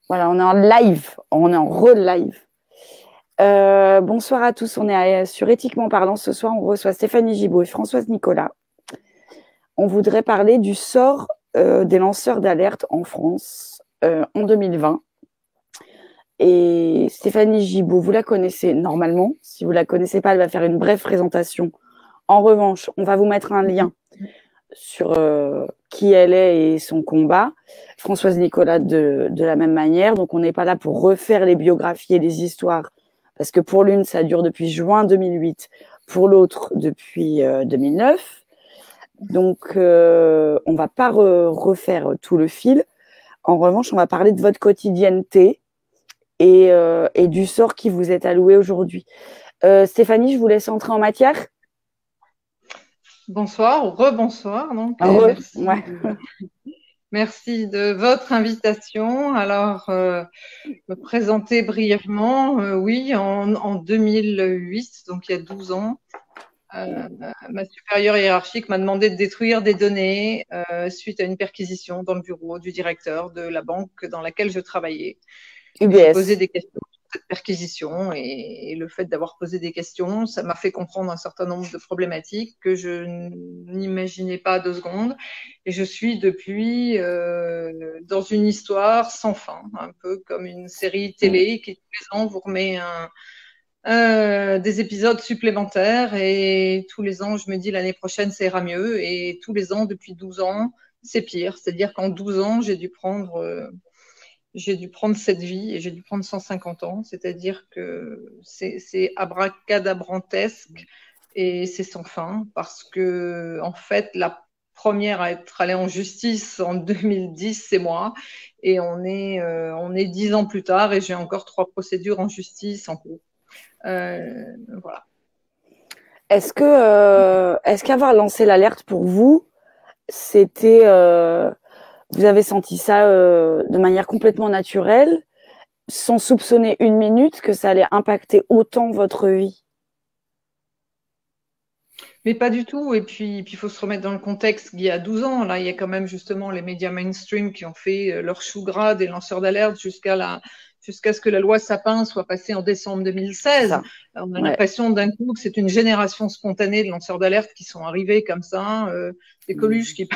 Voilà, on est en live, on est en re-live. Bonsoir à tous, on est sur Éthiquement Parlant. Ce soir, on reçoit Stéphanie Gibaud et Françoise Nicolas. On voudrait parler du sort des lanceurs d'alerte en France en 2020. Et Stéphanie Gibaud, vous la connaissez normalement. Si vous ne la connaissez pas, elle va faire une brève présentation. En revanche, on va vous mettre un lien sur qui elle est et son combat. Françoise Nicolas de la même manière. Donc, on n'est pas là pour refaire les biographies et les histoires, parce que pour l'une, ça dure depuis juin 2008, pour l'autre, depuis 2009. Donc, on ne va pas refaire tout le fil. En revanche, on va parler de votre quotidienneté et du sort qui vous est alloué aujourd'hui. Stéphanie, je vous laisse entrer en matière. Bonsoir, ou rebonsoir. Donc, merci. Ouais. Merci de votre invitation. Alors, me présenter brièvement, oui, en 2008, donc il y a 12 ans, ma supérieure hiérarchique m'a demandé de détruire des données suite à une perquisition dans le bureau du directeur de la banque dans laquelle je travaillais. J'ai posé des questions sur cette perquisition et le fait d'avoir posé des questions, ça m'a fait comprendre un certain nombre de problématiques que je n'imaginais pas 2 secondes. Et je suis depuis dans une histoire sans fin, un peu comme une série télé qui tous les ans vous remet des épisodes supplémentaires et tous les ans, je me dis l'année prochaine, ça ira mieux. Et tous les ans, depuis 12 ans, c'est pire. C'est-à-dire qu'en 12 ans, j'ai dû prendre cette vie et j'ai dû prendre 150 ans. C'est-à-dire que c'est abracadabrantesque et c'est sans fin parce que, en fait, la première à être allée en justice en 2010, c'est moi. Et on est 10 ans plus tard et j'ai encore 3 procédures en justice en cours. Voilà. Est-ce qu'avoir lancé l'alerte pour vous, c'était, vous avez senti ça de manière complètement naturelle, sans soupçonner une minute que ça allait impacter autant votre vie? Mais pas du tout. Et puis, il faut se remettre dans le contexte qu'il y a 12 ans. Là, il y a quand même justement les médias mainstream qui ont fait leur chou gras des lanceurs d'alerte jusqu'à ce que la loi Sapin soit passée en décembre 2016. On a l'impression d'un coup que c'est une génération spontanée de lanceurs d'alerte qui sont arrivés comme ça, des Coluches qui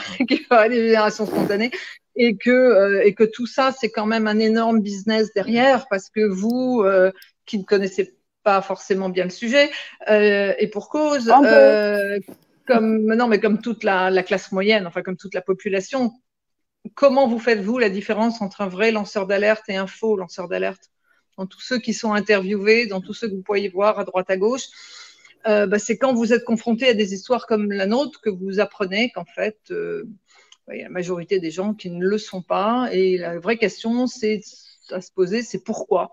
paraissent des générations spontanées, et que tout ça, c'est quand même un énorme business derrière, parce que vous, qui ne connaissez pas forcément bien le sujet, et pour cause, comme toute la classe moyenne, enfin comme toute la population, comment vous faites-vous la différence entre un vrai lanceur d'alerte et un faux lanceur d'alerte? Dans tous ceux qui sont interviewés, dans tous ceux que vous pourriez voir à droite à gauche, c'est quand vous êtes confronté à des histoires comme la nôtre que vous apprenez qu'en fait, il y a la majorité des gens qui ne le sont pas. Et la vraie question à se poser, c'est pourquoi?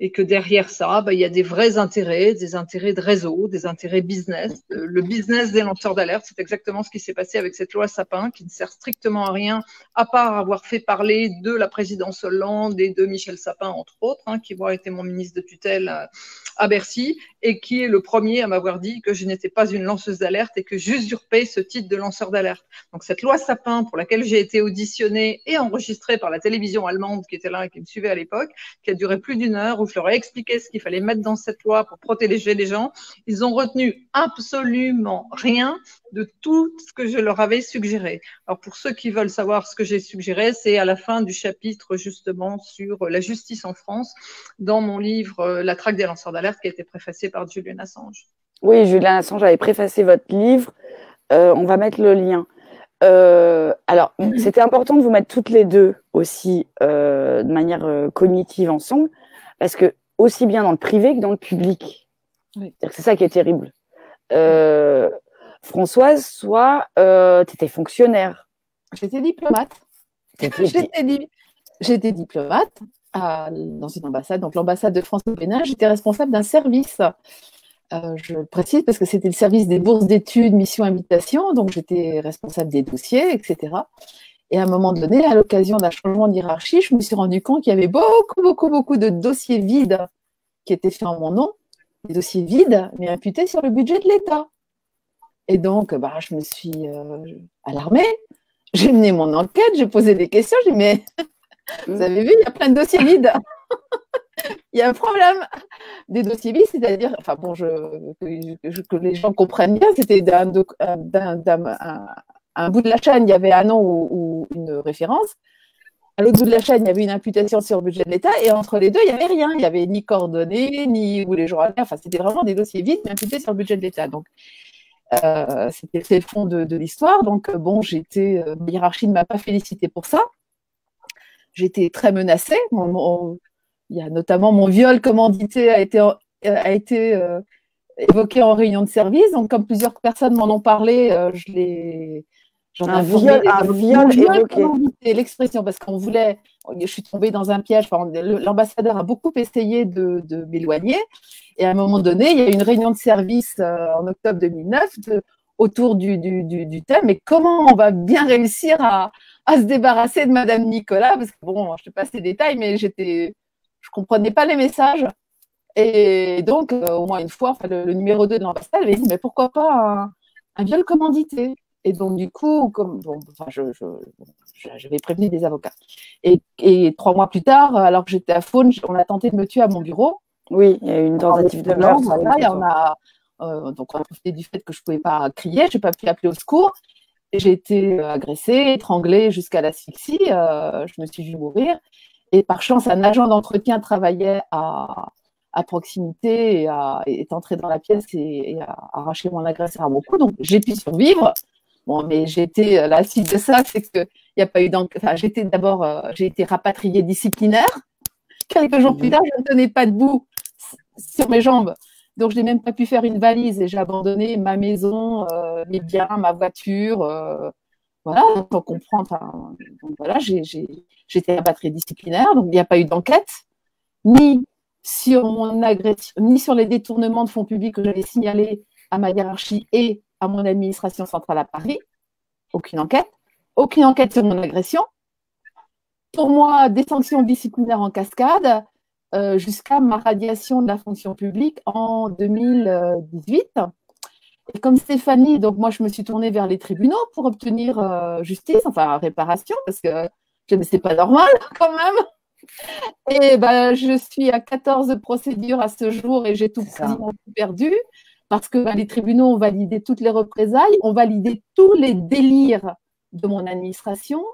Et que derrière ça, il y a des vrais intérêts, des intérêts de réseau, des intérêts business. Le business des lanceurs d'alerte, c'est exactement ce qui s'est passé avec cette loi Sapin, qui ne sert strictement à rien, à part avoir fait parler de la présidence Hollande et de Michel Sapin, entre autres, qui a été mon ministre de tutelle à Bercy, et qui est le premier à m'avoir dit que je n'étais pas une lanceuse d'alerte et que j'usurpais ce titre de lanceur d'alerte. Donc cette loi Sapin, pour laquelle j'ai été auditionnée et enregistrée par la télévision allemande qui était là et qui me suivait à l'époque, qui a duré plus d'1 heure, où je leur ai expliqué ce qu'il fallait mettre dans cette loi pour protéger les gens, ils ont retenu absolument rien de tout ce que je leur avais suggéré. Alors pour ceux qui veulent savoir ce que j'ai suggéré, c'est à la fin du chapitre justement sur la justice en France, dans mon livre La traque des lanceurs d'alerte, qui a été préfacé par Julian Assange. Oui, Julian Assange avait préfacé votre livre. On va mettre le lien. Alors, c'était important de vous mettre toutes les deux aussi de manière cognitive ensemble, parce que aussi bien dans le privé que dans le public. Oui. C'est ça qui est terrible. Françoise, soit tu étais fonctionnaire. J'étais diplomate. J'étais diplomate dans une ambassade, donc l'ambassade de France au Bénin. J'étais responsable d'un service. Je précise parce que c'était le service des bourses d'études, mission, invitation, donc j'étais responsable des dossiers, etc. Et à un moment donné, à l'occasion d'un changement de hiérarchie, je me suis rendu compte qu'il y avait beaucoup de dossiers vides qui étaient faits en mon nom, des dossiers vides, mais imputés sur le budget de l'État. Et donc, je me suis alarmée, j'ai mené mon enquête, j'ai posé des questions, j'ai dit, mais Vous avez vu, il y a plein de dossiers vides. Il y a un problème des dossiers vides, c'est-à-dire, enfin bon, que les gens comprennent bien, c'était un bout de la chaîne, il y avait un nom ou une référence. À l'autre bout de la chaîne, il y avait une imputation sur le budget de l'État, et entre les deux, il n'y avait rien. Il n'y avait ni coordonnées, ni où les gens allaient. Enfin, c'était vraiment des dossiers vides, mais imputés sur le budget de l'État. Donc, c'était le fond de l'histoire. Donc, bon, ma hiérarchie ne m'a pas félicité pour ça. J'étais très menacée. Il y a notamment mon viol commandité a été évoqué en réunion de service. Donc, comme plusieurs personnes m'en ont parlé, j'en ai informé. Un viol évoqué. L'expression, parce qu'on voulait, je suis tombée dans un piège. Enfin, l'ambassadeur a beaucoup essayé de m'éloigner. Et à un moment donné, il y a eu une réunion de service en octobre 2009 autour du thème. Mais comment on va bien réussir à se débarrasser de Madame Nicolas? Parce que bon, je ne sais pas ces détails, mais je comprenais pas les messages. Et donc, au moins une fois, enfin, le numéro 2 de l'ambassade avait dit, mais pourquoi pas un viol commandité? Et donc, du coup, j'avais prévenu des avocats. Et 3 mois plus tard, alors que j'étais à Faune, on a tenté de me tuer à mon bureau. Oui, il y a eu une tentative de meurtre. Voilà, donc, on a profité du fait que je ne pouvais pas crier, je n'ai pas pu appeler au secours. J'ai été agressée, étranglée jusqu'à l'asphyxie. Je me suis vue mourir. Et par chance, un agent d'entretien travaillait à proximité et est entré dans la pièce et a arraché mon agresseur à mon cou. Donc, j'ai pu survivre. Bon, mais la suite de ça, c'est qu'il n'y a pas eu enfin, j'ai été rapatriée disciplinaire. Quelques jours plus tard, je ne tenais pas debout sur mes jambes. Donc, je n'ai même pas pu faire une valise et j'ai abandonné ma maison, mes biens, ma voiture. Voilà, on comprend. Enfin, donc voilà, j'étais rapatriée disciplinaire. Donc, il n'y a pas eu d'enquête, ni sur mon agression, ni sur les détournements de fonds publics que j'avais signalés à ma hiérarchie et à mon administration centrale à Paris. Aucune enquête. Aucune enquête sur mon agression. Pour moi, des sanctions disciplinaires en cascade jusqu'à ma radiation de la fonction publique en 2018. Et comme Stéphanie, donc moi, je me suis tournée vers les tribunaux pour obtenir justice, enfin réparation, parce que c'est pas normal quand même. Et je suis à 14 procédures à ce jour et j'ai tout perdu parce que les tribunaux ont validé toutes les représailles, ont validé tous les délires de mon administration,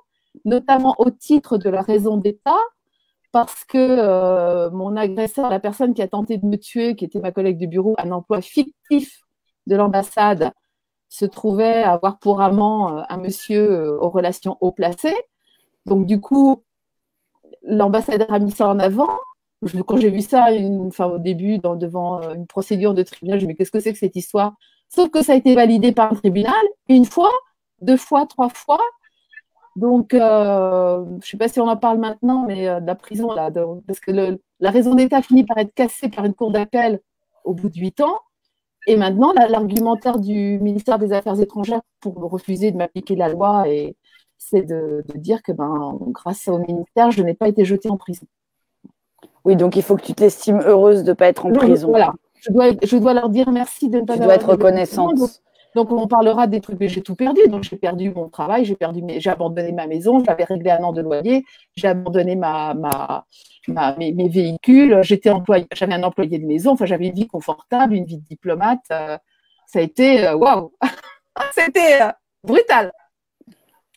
notamment au titre de la raison d'État, parce que mon agresseur, la personne qui a tenté de me tuer, qui était ma collègue de bureau, un emploi fictif de l'ambassade, se trouvait avoir pour amant un monsieur aux relations haut placées. Donc, du coup, l'ambassadeur a mis ça en avant. Quand j'ai vu ça au début devant une procédure de tribunal, je me dis mais qu'est-ce que c'est que cette histoire? Sauf que ça a été validé par un tribunal 1 fois, 2 fois, 3 fois. Donc, je ne sais pas si on en parle maintenant, mais de la prison, là, parce que la raison d'État finit par être cassée par une cour d'appel au bout de 8 ans. Et maintenant, l'argumentaire du ministère des Affaires étrangères pour refuser de m'appliquer la loi, c'est de dire que grâce au ministère, je n'ai pas été jetée en prison. Oui, donc il faut que tu t'estimes heureuse de ne pas être en prison. Voilà, je dois leur dire merci de ne pas Tu dois être reconnaissante. Donc, on parlera des trucs, mais j'ai tout perdu. Donc, j'ai perdu mon travail, j'ai abandonné ma maison, j'avais réglé 1 an de loyer, j'ai abandonné mes véhicules, j'avais un employé de maison, enfin, j'avais une vie confortable, une vie de diplomate. Ça a été waouh, c'était brutal.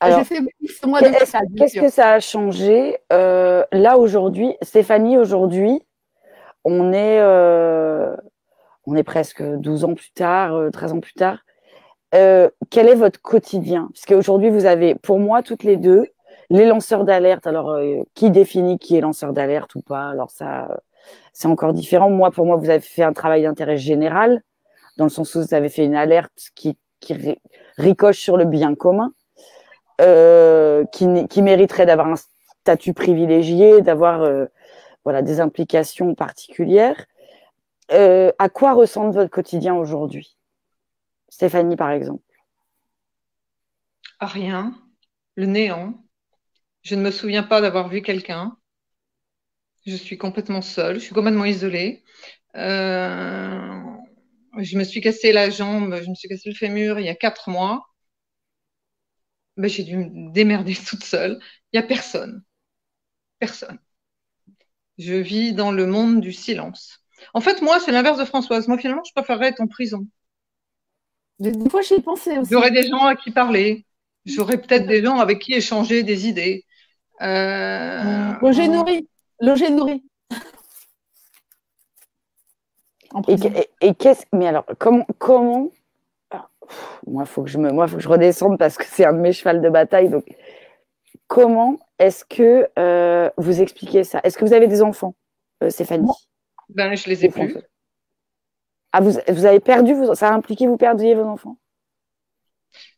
Alors, qu'est-ce que ça a changé là aujourd'hui, Stéphanie, aujourd'hui, on est presque 12 ans plus tard, 13 ans plus tard. Quel est votre quotidien? Parce qu'aujourd'hui, vous avez, pour moi, toutes les deux, les lanceurs d'alerte. Alors, qui définit qui est lanceur d'alerte ou pas? Alors ça, c'est encore différent. Pour moi, vous avez fait un travail d'intérêt général, dans le sens où vous avez fait une alerte qui ricoche sur le bien commun, qui mériterait d'avoir un statut privilégié, d'avoir des implications particulières. À quoi ressemble votre quotidien aujourd'hui? Stéphanie, par exemple. À rien, le néant. Je ne me souviens pas d'avoir vu quelqu'un. Je suis complètement seule, je suis complètement isolée. Je me suis cassé la jambe, je me suis cassé le fémur il y a 4 mois. J'ai dû me démerder toute seule. Il n'y a personne. Personne. Je vis dans le monde du silence. En fait, moi, c'est l'inverse de Françoise. Moi, finalement, je préférerais être en prison. Des fois, j'y ai pensé aussi. J'aurais des gens à qui parler. J'aurais peut-être des gens avec qui échanger des idées. Logé nourri. Logé nourri. Mais alors, comment moi, faut que je redescende parce que c'est un de mes chevals de bataille. Donc, comment est-ce que vous expliquez ça? Est-ce que vous avez des enfants, Stéphanie? Ben, je les ai plus. Ah, vous avez perdu, ça a impliqué vous perdiez vos enfants?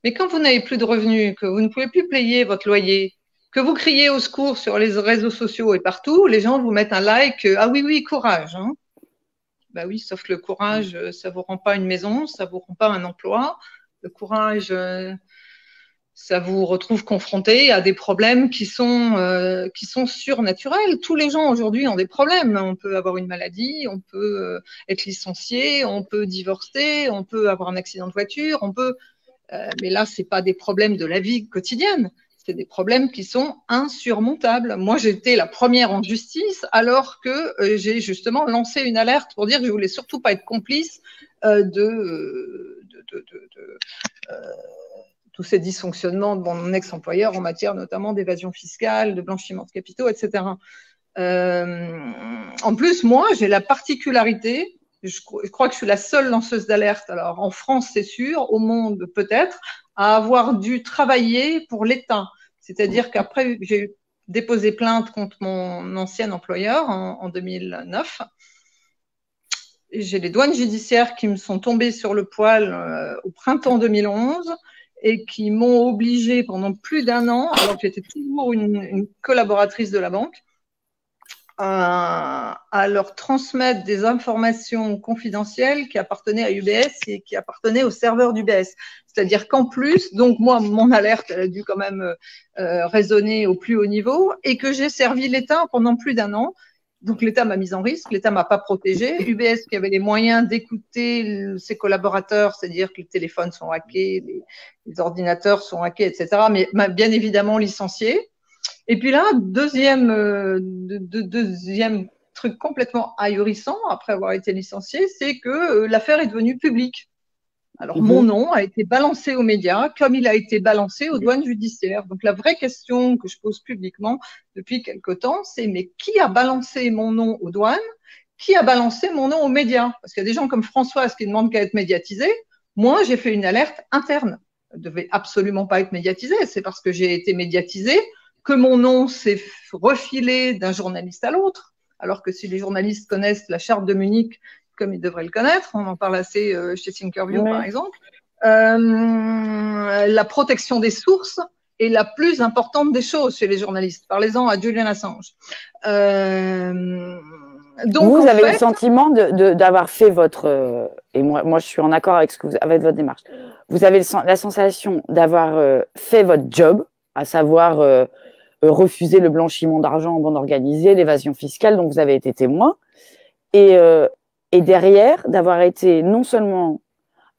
Mais quand vous n'avez plus de revenus, que vous ne pouvez plus payer votre loyer, que vous criez au secours sur les réseaux sociaux et partout, les gens vous mettent un like. Ah oui, oui, courage. Hein. Ben oui, sauf que le courage, ça vous rend pas une maison, ça vous rend pas un emploi. Le courage, ça vous retrouve confronté à des problèmes qui sont surnaturels. Tous les gens aujourd'hui ont des problèmes. On peut avoir une maladie, on peut être licencié, on peut divorcer, on peut avoir un accident de voiture, mais là, c'est pas des problèmes de la vie quotidienne. C'est des problèmes qui sont insurmontables. Moi, j'étais la première en justice alors que j'ai justement lancé une alerte pour dire que je voulais surtout pas être complice tous ces dysfonctionnements de mon ex-employeur en matière notamment d'évasion fiscale, de blanchiment de capitaux, etc. En plus, moi, j'ai la particularité, je crois que je suis la seule lanceuse d'alerte, alors en France, c'est sûr, au monde peut-être, à avoir dû travailler pour l'État. C'est-à-dire qu'après, j'ai déposé plainte contre mon ancien employeur en 2009. J'ai les douanes judiciaires qui me sont tombées sur le poil au printemps 2011 et qui m'ont obligée pendant plus d'1 an, alors que j'étais toujours une collaboratrice de la banque, à leur transmettre des informations confidentielles qui appartenaient à UBS et qui appartenaient au serveur d'UBS. C'est-à-dire qu'en plus, donc moi, mon alerte, elle a dû quand même résonner au plus haut niveau et que j'ai servi l'État pendant plus d'1 an. Donc l'État m'a mise en risque, l'État m'a pas protégée. UBS qui avait les moyens d'écouter ses collaborateurs, c'est-à-dire que les téléphones sont hackés, les ordinateurs sont hackés, etc., mais m'a bien évidemment licenciée. Et puis là, deuxième truc complètement ahurissant, après avoir été licencié, c'est que l'affaire est devenue publique. Alors, mon nom a été balancé aux médias comme il a été balancé aux douanes judiciaires. Donc, la vraie question que je pose publiquement depuis quelque temps, c'est mais qui a balancé mon nom aux douanes? Qui a balancé mon nom aux médias? Parce qu'il y a des gens comme Françoise qui demandent qu'à être médiatisés. Moi, j'ai fait une alerte interne. Elle ne devait absolument pas être médiatisée. C'est parce que j'ai été médiatisée que mon nom s'est refilé d'un journaliste à l'autre, alors que si les journalistes connaissent la charte de Munich, comme ils devraient le connaître, on en parle assez chez Thinkerview par exemple, la protection des sources est la plus importante des choses chez les journalistes. Parlez-en à Julian Assange. Donc, vous avez le sentiment d'avoir fait votre… et moi, je suis en accord avec votre démarche. Vous avez la sensation d'avoir fait votre job, à savoir… refuser le blanchiment d'argent en bande organisée, l'évasion fiscale, dont vous avez été témoin, et derrière, d'avoir été non seulement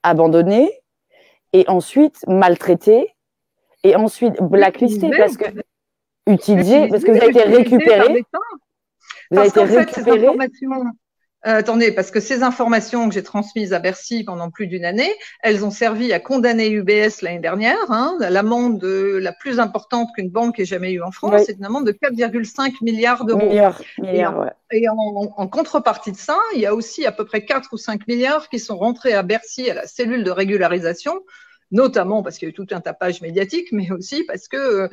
abandonné, et ensuite maltraité, et ensuite blacklisté, parce que vous avez été récupéré. Vous avez été récupéré. Attendez, parce que ces informations que j'ai transmises à Bercy pendant plus d'1 année, elles ont servi à condamner UBS l'année dernière. L'amende la plus importante qu'une banque ait jamais eue en France, c'est une amende de 4,5 milliards d'euros. Et en contrepartie de ça, il y a aussi à peu près 4 ou 5 milliards qui sont rentrés à Bercy, à la cellule de régularisation, notamment parce qu'il y a eu tout un tapage médiatique, mais aussi parce que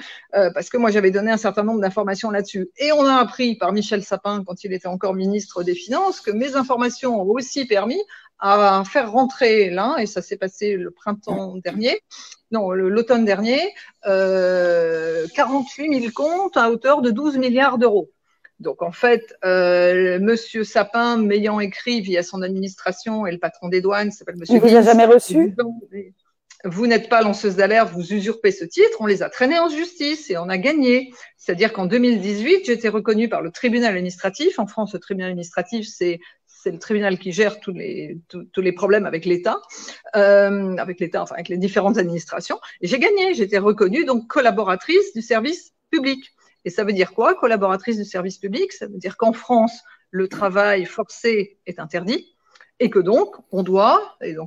moi j'avais donné un certain nombre d'informations là-dessus. Et on a appris par Michel Sapin, quand il était encore ministre des Finances, que mes informations ont aussi permis à faire rentrer là, et ça s'est passé le printemps dernier, non, l'automne dernier, 48 000 comptes à hauteur de 12 milliards d'euros. Donc en fait, Monsieur Sapin m'ayant écrit via son administration et le patron des douanes, s'appelle Monsieur. Il vous a jamais reçu? Vous n'êtes pas lanceuse d'alerte, vous usurpez ce titre, on les a traînés en justice et on a gagné. C'est-à-dire qu'en 2018, j'ai été reconnue par le tribunal administratif. En France, le tribunal administratif, c'est le tribunal qui gère tous les problèmes avec l'État, enfin avec les différentes administrations. Et j'ai gagné, j'ai été reconnue donc collaboratrice du service public. Et ça veut dire quoi, collaboratrice du service public? Ça veut dire qu'en France, le travail forcé est interdit et que donc,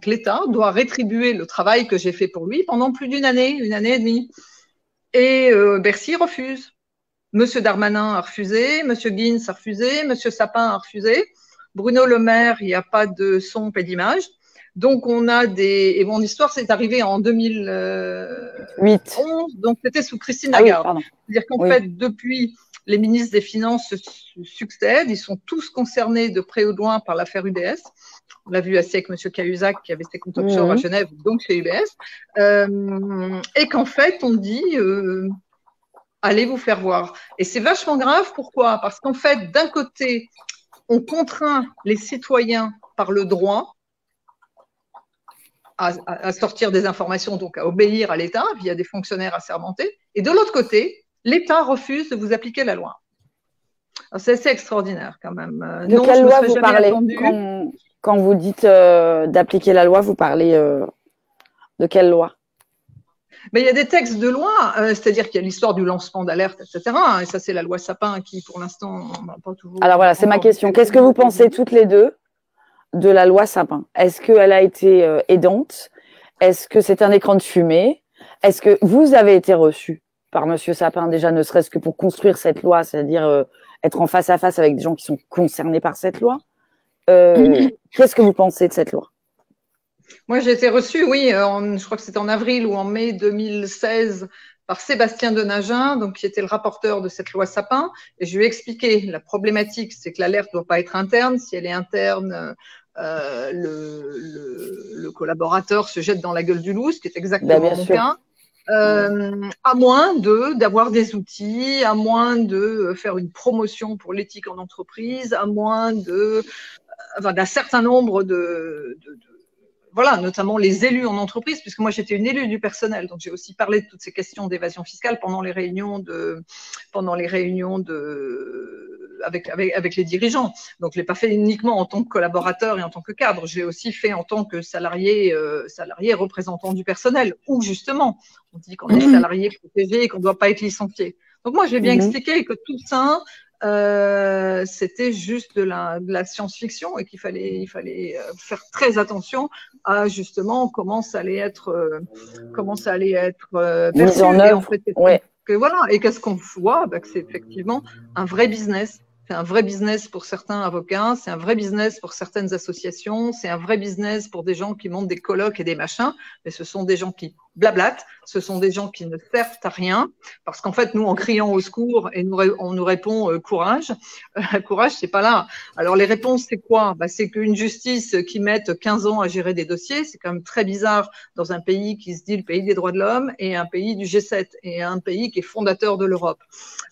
l'État doit rétribuer le travail que j'ai fait pour lui pendant plus d'une année, 1 année et demie. Et Bercy refuse. Monsieur Darmanin a refusé, Monsieur Guins a refusé, Monsieur Sapin a refusé. Bruno Le Maire, il n'y a pas de son et d'image. Donc, on a des… Et mon histoire, c'est arrivé en 2011, donc c'était sous Christine Lagarde. C'est-à-dire qu'en fait, depuis, les ministres des Finances se succèdent, ils sont tous concernés de près ou de loin par l'affaire UBS. On l'a vu assez avec M. Cahuzac, qui avait ses comptes offshore à Genève, donc chez UBS. Et qu'en fait, on dit… allez vous faire voir. Et c'est vachement grave, pourquoi? Parce qu'en fait, d'un côté, on contraint les citoyens par le droit à sortir des informations, donc à obéir à l'État via des fonctionnaires assermentés. Et de l'autre côté, l'État refuse de vous appliquer la loi. C'est assez extraordinaire quand même. De quelle loi vous parlez quand vous dites d'appliquer la loi, vous parlez de quelle loi? Mais il y a des textes de loi, c'est-à-dire qu'il y a l'histoire du lancement d'alerte, etc. Et ça, c'est la loi Sapin qui, pour l'instant, n'a pas toujours… Alors voilà, c'est ma question. Qu'est-ce que vous pensez toutes les deux de la loi Sapin? Est-ce qu'elle a été aidante? Est-ce que c'est un écran de fumée? Est-ce que vous avez été reçu par Monsieur Sapin, déjà ne serait-ce que pour construire cette loi, c'est-à-dire être en face à face avec des gens qui sont concernés par cette loi? Qu'est-ce que vous pensez de cette loi? Moi, j'ai été reçue, oui, je crois que c'était en avril ou en mai 2016 par Sébastien Denagen, donc, qui était le rapporteur de cette loi Sapin. Et je lui ai expliqué la problématique, c'est que l'alerte ne doit pas être interne. Si elle est interne, le collaborateur se jette dans la gueule du loup, ce qui est exactement mon cas. À moins d'avoir des outils, à moins de faire une promotion pour l'éthique en entreprise, à moins d'un certain nombre voilà, notamment les élus en entreprise, puisque moi j'étais une élue du personnel, donc j'ai aussi parlé de toutes ces questions d'évasion fiscale pendant les réunions avec les dirigeants. Donc je l'ai pas fait uniquement en tant que collaborateur et en tant que cadre, je l'ai aussi fait en tant que salarié représentant du personnel, où justement on dit qu'on est salarié protégé et qu'on ne doit pas être licencié. Donc moi j'ai bien expliqué que tout ça c'était juste de la science-fiction et qu'il fallait faire très attention à justement comment ça allait être perçu. En œuvre. En fait, et qu'est-ce qu'on voit, que c'est effectivement un vrai business. C'est un vrai business pour certains avocats, c'est un vrai business pour certaines associations, c'est un vrai business pour des gens qui montent des colloques et des machins, mais ce sont des gens qui blablatent, ce sont des gens qui ne servent à rien, parce qu'en fait, nous, en criant au secours, on nous répond courage. Courage, c'est pas là. Alors, les réponses, c'est quoi? C'est qu'une justice qui mette 15 ans à gérer des dossiers, c'est quand même très bizarre dans un pays qui se dit le pays des droits de l'homme et un pays du G7 et un pays qui est fondateur de l'Europe.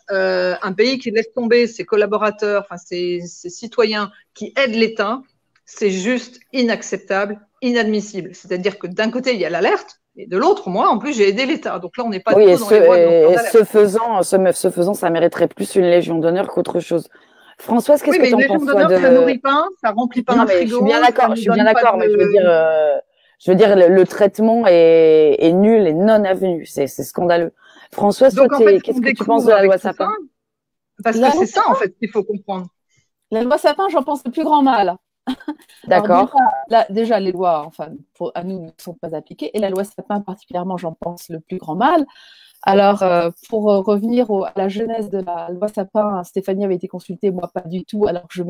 Un pays qui laisse tomber ses collaborateurs, ses citoyens qui aident l'État, c'est juste inacceptable, inadmissible. C'est-à-dire que d'un côté, il y a l'alerte, et de l'autre, moi, en plus, j'ai aidé l'État. Donc là, on n'est pas du tout dans les voies de ce faisant, ça mériterait plus une Légion d'honneur qu'autre chose. Françoise, qu'est-ce que tu en penses? Légion d'honneur, ça nourrit pas, ça remplit pas un frigo. Je suis bien d'accord, mais je veux dire, le traitement est nul et non avenu. C'est scandaleux. Françoise, qu'est-ce que tu penses de la loi Sapin? Parce que c'est ça, en fait, qu'il faut comprendre. La loi Sapin, j'en pense le plus grand mal. D'accord. Déjà, les lois, à nous, ne sont pas appliquées. Et la loi Sapin, particulièrement, j'en pense le plus grand mal. Alors, pour revenir à la genèse de la loi Sapin, Stéphanie avait été consultée, moi pas du tout, alors que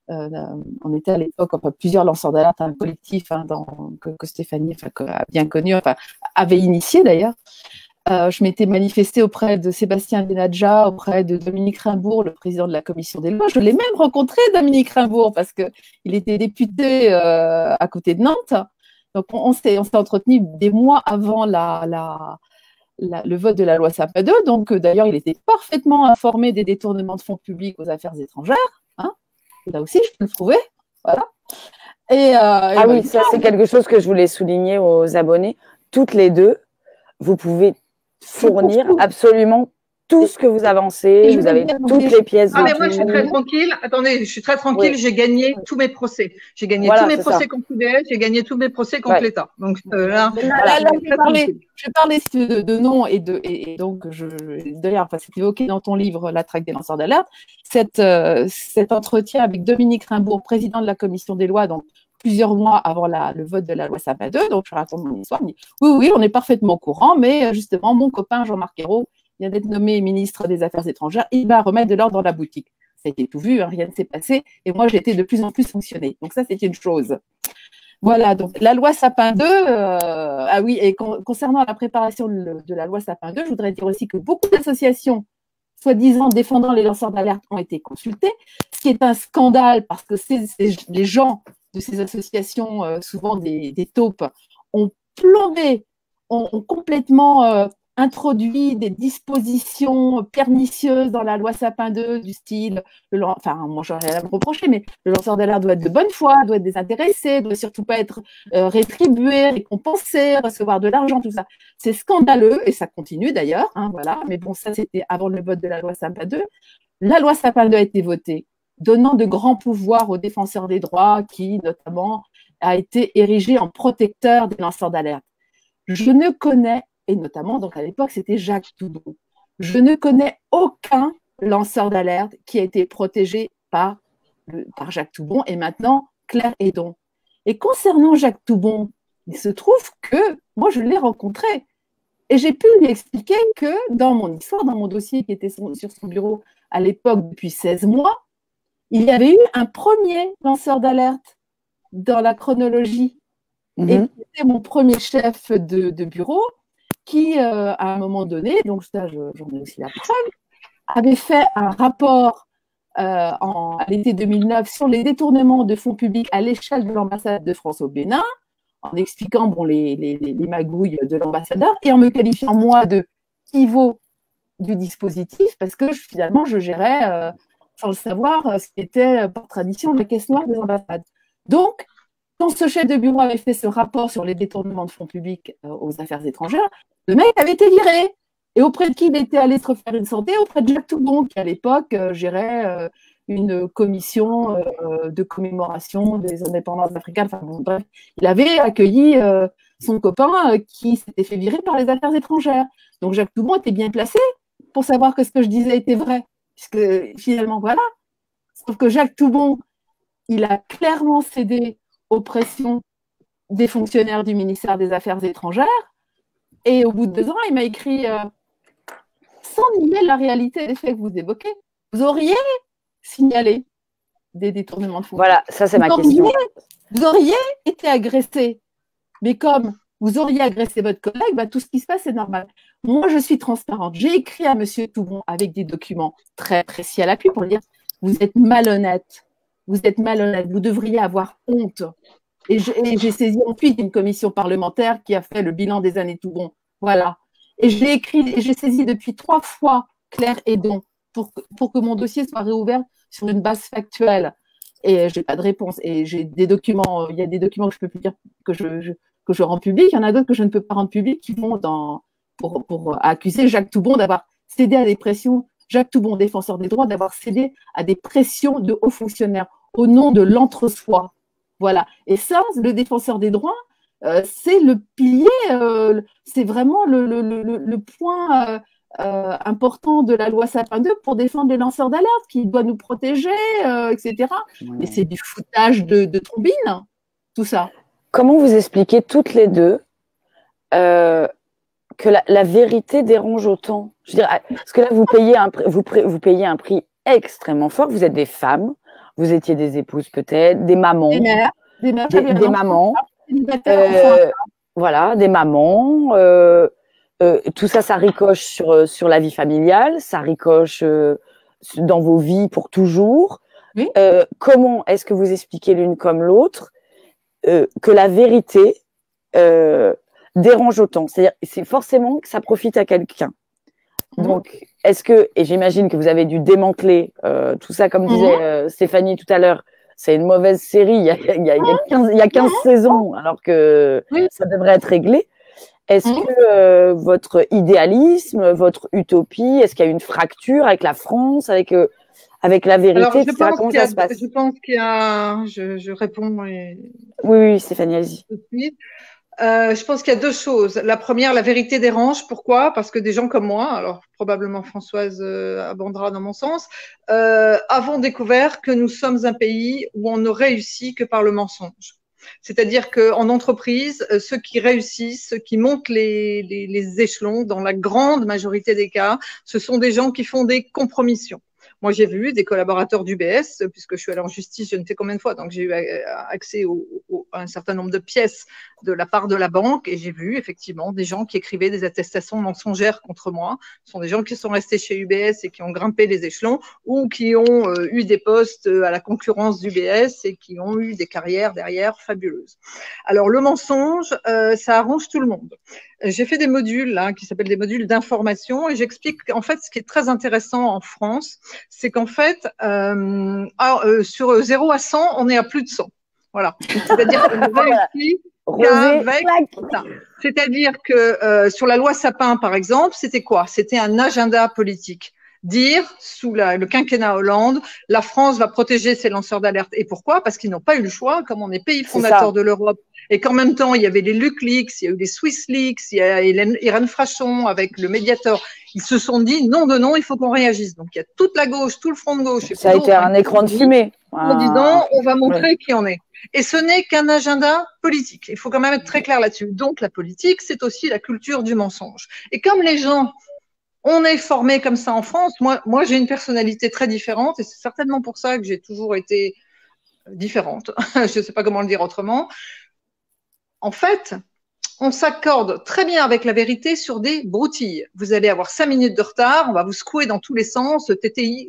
on était à l'époque plusieurs lanceurs d'alerte, un collectif que Stéphanie a bien connu, avait initié d'ailleurs. Je m'étais manifestée auprès de Sébastien Denagen, auprès de Dominique Rimbourg, le président de la commission des lois. Je l'ai même rencontré, Dominique Rimbourg, parce qu'il était député à côté de Nantes. Donc, on s'est entretenu des mois avant le vote de la loi Sapin 2. Donc, d'ailleurs, il était parfaitement informé des détournements de fonds publics aux affaires étrangères. Là aussi, je peux le prouver. Voilà. Oui, ça, c'est quelque chose que je voulais souligner aux abonnés. Toutes les deux, vous pouvez fournir absolument tout ce que vous avancez, vous avez toutes les pièces. Ah, mais moi, je suis très tranquille. Attendez, je suis très tranquille. Oui. J'ai gagné tous mes procès. J'ai gagné tous mes procès contre l'UDF. J'ai gagné tous mes procès contre l'État. Donc là, je parlais de nom et donc d'ailleurs, enfin, c'est évoqué dans ton livre La traque des lanceurs d'alerte. Cet entretien avec Dominique Rimbourg, président de la commission des lois, donc plusieurs mois avant le vote de la loi Sapin 2. Donc je raconte mon histoire. Oui, on est parfaitement au courant, mais justement, mon copain Jean-Marc Ayrault vient d'être nommé ministre des Affaires étrangères, il va remettre de l'ordre dans la boutique. Ça a été tout vu, hein, rien ne s'est passé, et moi j'ai été de plus en plus fonctionnée. Donc ça, c'est une chose. Voilà, donc la loi Sapin 2, ah oui, et concernant la préparation de la loi Sapin 2, je voudrais dire aussi que beaucoup d'associations, soi-disant défendant les lanceurs d'alerte, ont été consultées, ce qui est un scandale parce que les gens de ces associations, souvent des taupes, ont plombé, ont complètement introduit des dispositions pernicieuses dans la loi Sapin 2 du style, enfin, moi j'aurais rien à me reprocher, mais le lanceur d'alerte doit être de bonne foi, doit être désintéressé, doit surtout pas être rétribué, récompensé, recevoir de l'argent, tout ça. C'est scandaleux et ça continue d'ailleurs, hein, voilà. Mais bon, ça c'était avant le vote de la loi Sapin 2. La loi Sapin 2 a été votée, donnant de grands pouvoirs aux défenseurs des droits qui, notamment, a été érigé en protecteur des lanceurs d'alerte. Je ne connais, et notamment, donc à l'époque, c'était Jacques Toubon. Je ne connais aucun lanceur d'alerte qui a été protégé par Jacques Toubon et maintenant Claire Hédon. Et concernant Jacques Toubon, il se trouve que moi, je l'ai rencontré et j'ai pu lui expliquer que dans mon histoire, dans mon dossier qui était sur son bureau à l'époque depuis 16 mois, il y avait eu un premier lanceur d'alerte dans la chronologie. Et c'était mon premier chef de bureau qui, à un moment donné, donc ça, j'en ai aussi la preuve, avait fait un rapport à l'été 2009 sur les détournements de fonds publics à l'échelle de l'ambassade de France au Bénin, en expliquant les magouilles de l'ambassadeur et en me qualifiant, moi, de pivot du dispositif, parce que finalement, je gérais, sans le savoir, ce qui était par tradition la caisse noire des ambassades. Donc, quand ce chef de bureau avait fait ce rapport sur les détournements de fonds publics aux affaires étrangères, le mec avait été viré. Et auprès de qui il était allé se refaire une santé? Auprès de Jacques Toubon, qui à l'époque gérait une commission de commémoration des indépendances africaines. Enfin, bon, bref, il avait accueilli son copain qui s'était fait virer par les affaires étrangères. Donc Jacques Toubon était bien placé pour savoir que ce que je disais était vrai. Puisque finalement, voilà. Sauf que Jacques Toubon, il a clairement cédé aux pressions des fonctionnaires du ministère des Affaires étrangères. Et au bout de 2 ans, il m'a écrit sans nier la réalité des faits que vous évoquez, vous auriez signalé des détournements de fonds. Voilà, ça c'est ma question. Vous auriez été agressé. Mais comme vous auriez agressé votre collègue, bah, tout ce qui se passe est normal. Moi, je suis transparente. J'ai écrit à M. Toubon avec des documents très précis à l'appui pour dire vous êtes malhonnête. Vous êtes malhonnête. Vous devriez avoir honte. Et j'ai saisi ensuite une commission parlementaire qui a fait le bilan des années Toubon. Voilà. Et j'ai écrit, et j'ai saisi depuis 3 fois Claire Hédon pour que mon dossier soit réouvert sur une base factuelle. Et je n'ai pas de réponse. Et j'ai des documents, il y a des documents que je ne peux plus dire que je rends public. Il y en a d'autres que je ne peux pas rendre public qui vont pour accuser Jacques Toubon d'avoir cédé à des pressions, Jacques Toubon, défenseur des droits, d'avoir cédé à des pressions de hauts fonctionnaires au nom de l'entre-soi. Voilà. Et ça, le défenseur des droits, c'est le pilier, c'est vraiment le point important de la loi Sapin 2 pour défendre les lanceurs d'alerte, qui doit nous protéger, etc. Mais c'est du foutage de trombine, tout ça. Comment vous expliquez toutes les deux que la vérité dérange autant? Je veux dire, parce que là, vous payez un prix extrêmement fort. Vous êtes des femmes, vous étiez des épouses peut-être, des mamans, des mamans, voilà, des mamans. Tout ça, ça ricoche sur la vie familiale, ça ricoche dans vos vies pour toujours. Oui. Comment est-ce que vous expliquez l'une comme l'autre que la vérité dérange autant? C'est-à-dire, c'est forcément que ça profite à quelqu'un. Donc, est-ce que, et j'imagine que vous avez dû démanteler tout ça, comme disait Stéphanie tout à l'heure, c'est une mauvaise série, il y a 15 saisons, alors que ça devrait être réglé. Est-ce que votre idéalisme, votre utopie, est-ce qu'il y a une fracture avec la France, avec la vérité, etc. Comment ça se passe? Je pense qu'il y a… Je réponds… Oui, Stéphanie, allez-y. Je pense qu'il y a deux choses. La première, la vérité dérange. Pourquoi? Parce que des gens comme moi, alors probablement Françoise abondera dans mon sens, avons découvert que nous sommes un pays où on ne réussit que par le mensonge. C'est-à-dire qu'en entreprise, ceux qui réussissent, ceux qui montent les échelons, dans la grande majorité des cas, ce sont des gens qui font des compromissions. Moi, j'ai vu des collaborateurs d'UBS, puisque je suis allée en justice je ne sais combien de fois, donc j'ai eu accès à un certain nombre de pièces de la part de la banque, et j'ai vu effectivement des gens qui écrivaient des attestations mensongères contre moi. Ce sont des gens qui sont restés chez UBS et qui ont grimpé les échelons, ou qui ont eu des postes à la concurrence d'UBS et qui ont eu des carrières derrière fabuleuses. Alors, le mensonge, ça arrange tout le monde. J'ai fait des modules là, qui s'appellent des modules d'information, et j'explique en fait ce qui est très intéressant en France, c'est qu'en fait, sur 0 à 100, on est à plus de 100. Voilà. C'est-à-dire qu'on réussit qu'avec ça. C'est-à-dire que sur la loi Sapin, par exemple, c'était quoi? C'était un agenda politique. Dire, sous le quinquennat Hollande, la France va protéger ses lanceurs d'alerte. Et pourquoi? Parce qu'ils n'ont pas eu le choix, comme on est pays fondateur de l'Europe, et qu'en même temps, il y avait les LuxLeaks, il y a eu les SwissLeaks, il y a Irène Frachon avec le médiateur. Ils se sont dit, non de non, il faut qu'on réagisse. Donc, il y a toute la gauche, tout le front de gauche. Ça a été un écran de fumée. En disant, on va montrer qui on est. Et ce n'est qu'un agenda politique. Il faut quand même être très clair là-dessus. Donc, la politique, c'est aussi la culture du mensonge. Et comme les gens… On est formé comme ça en France. Moi, j'ai une personnalité très différente, et c'est certainement pour ça que j'ai toujours été différente. Je ne sais pas comment le dire autrement. En fait, on s'accorde très bien avec la vérité sur des broutilles. Vous allez avoir 5 minutes de retard, on va vous secouer dans tous les sens. T'étais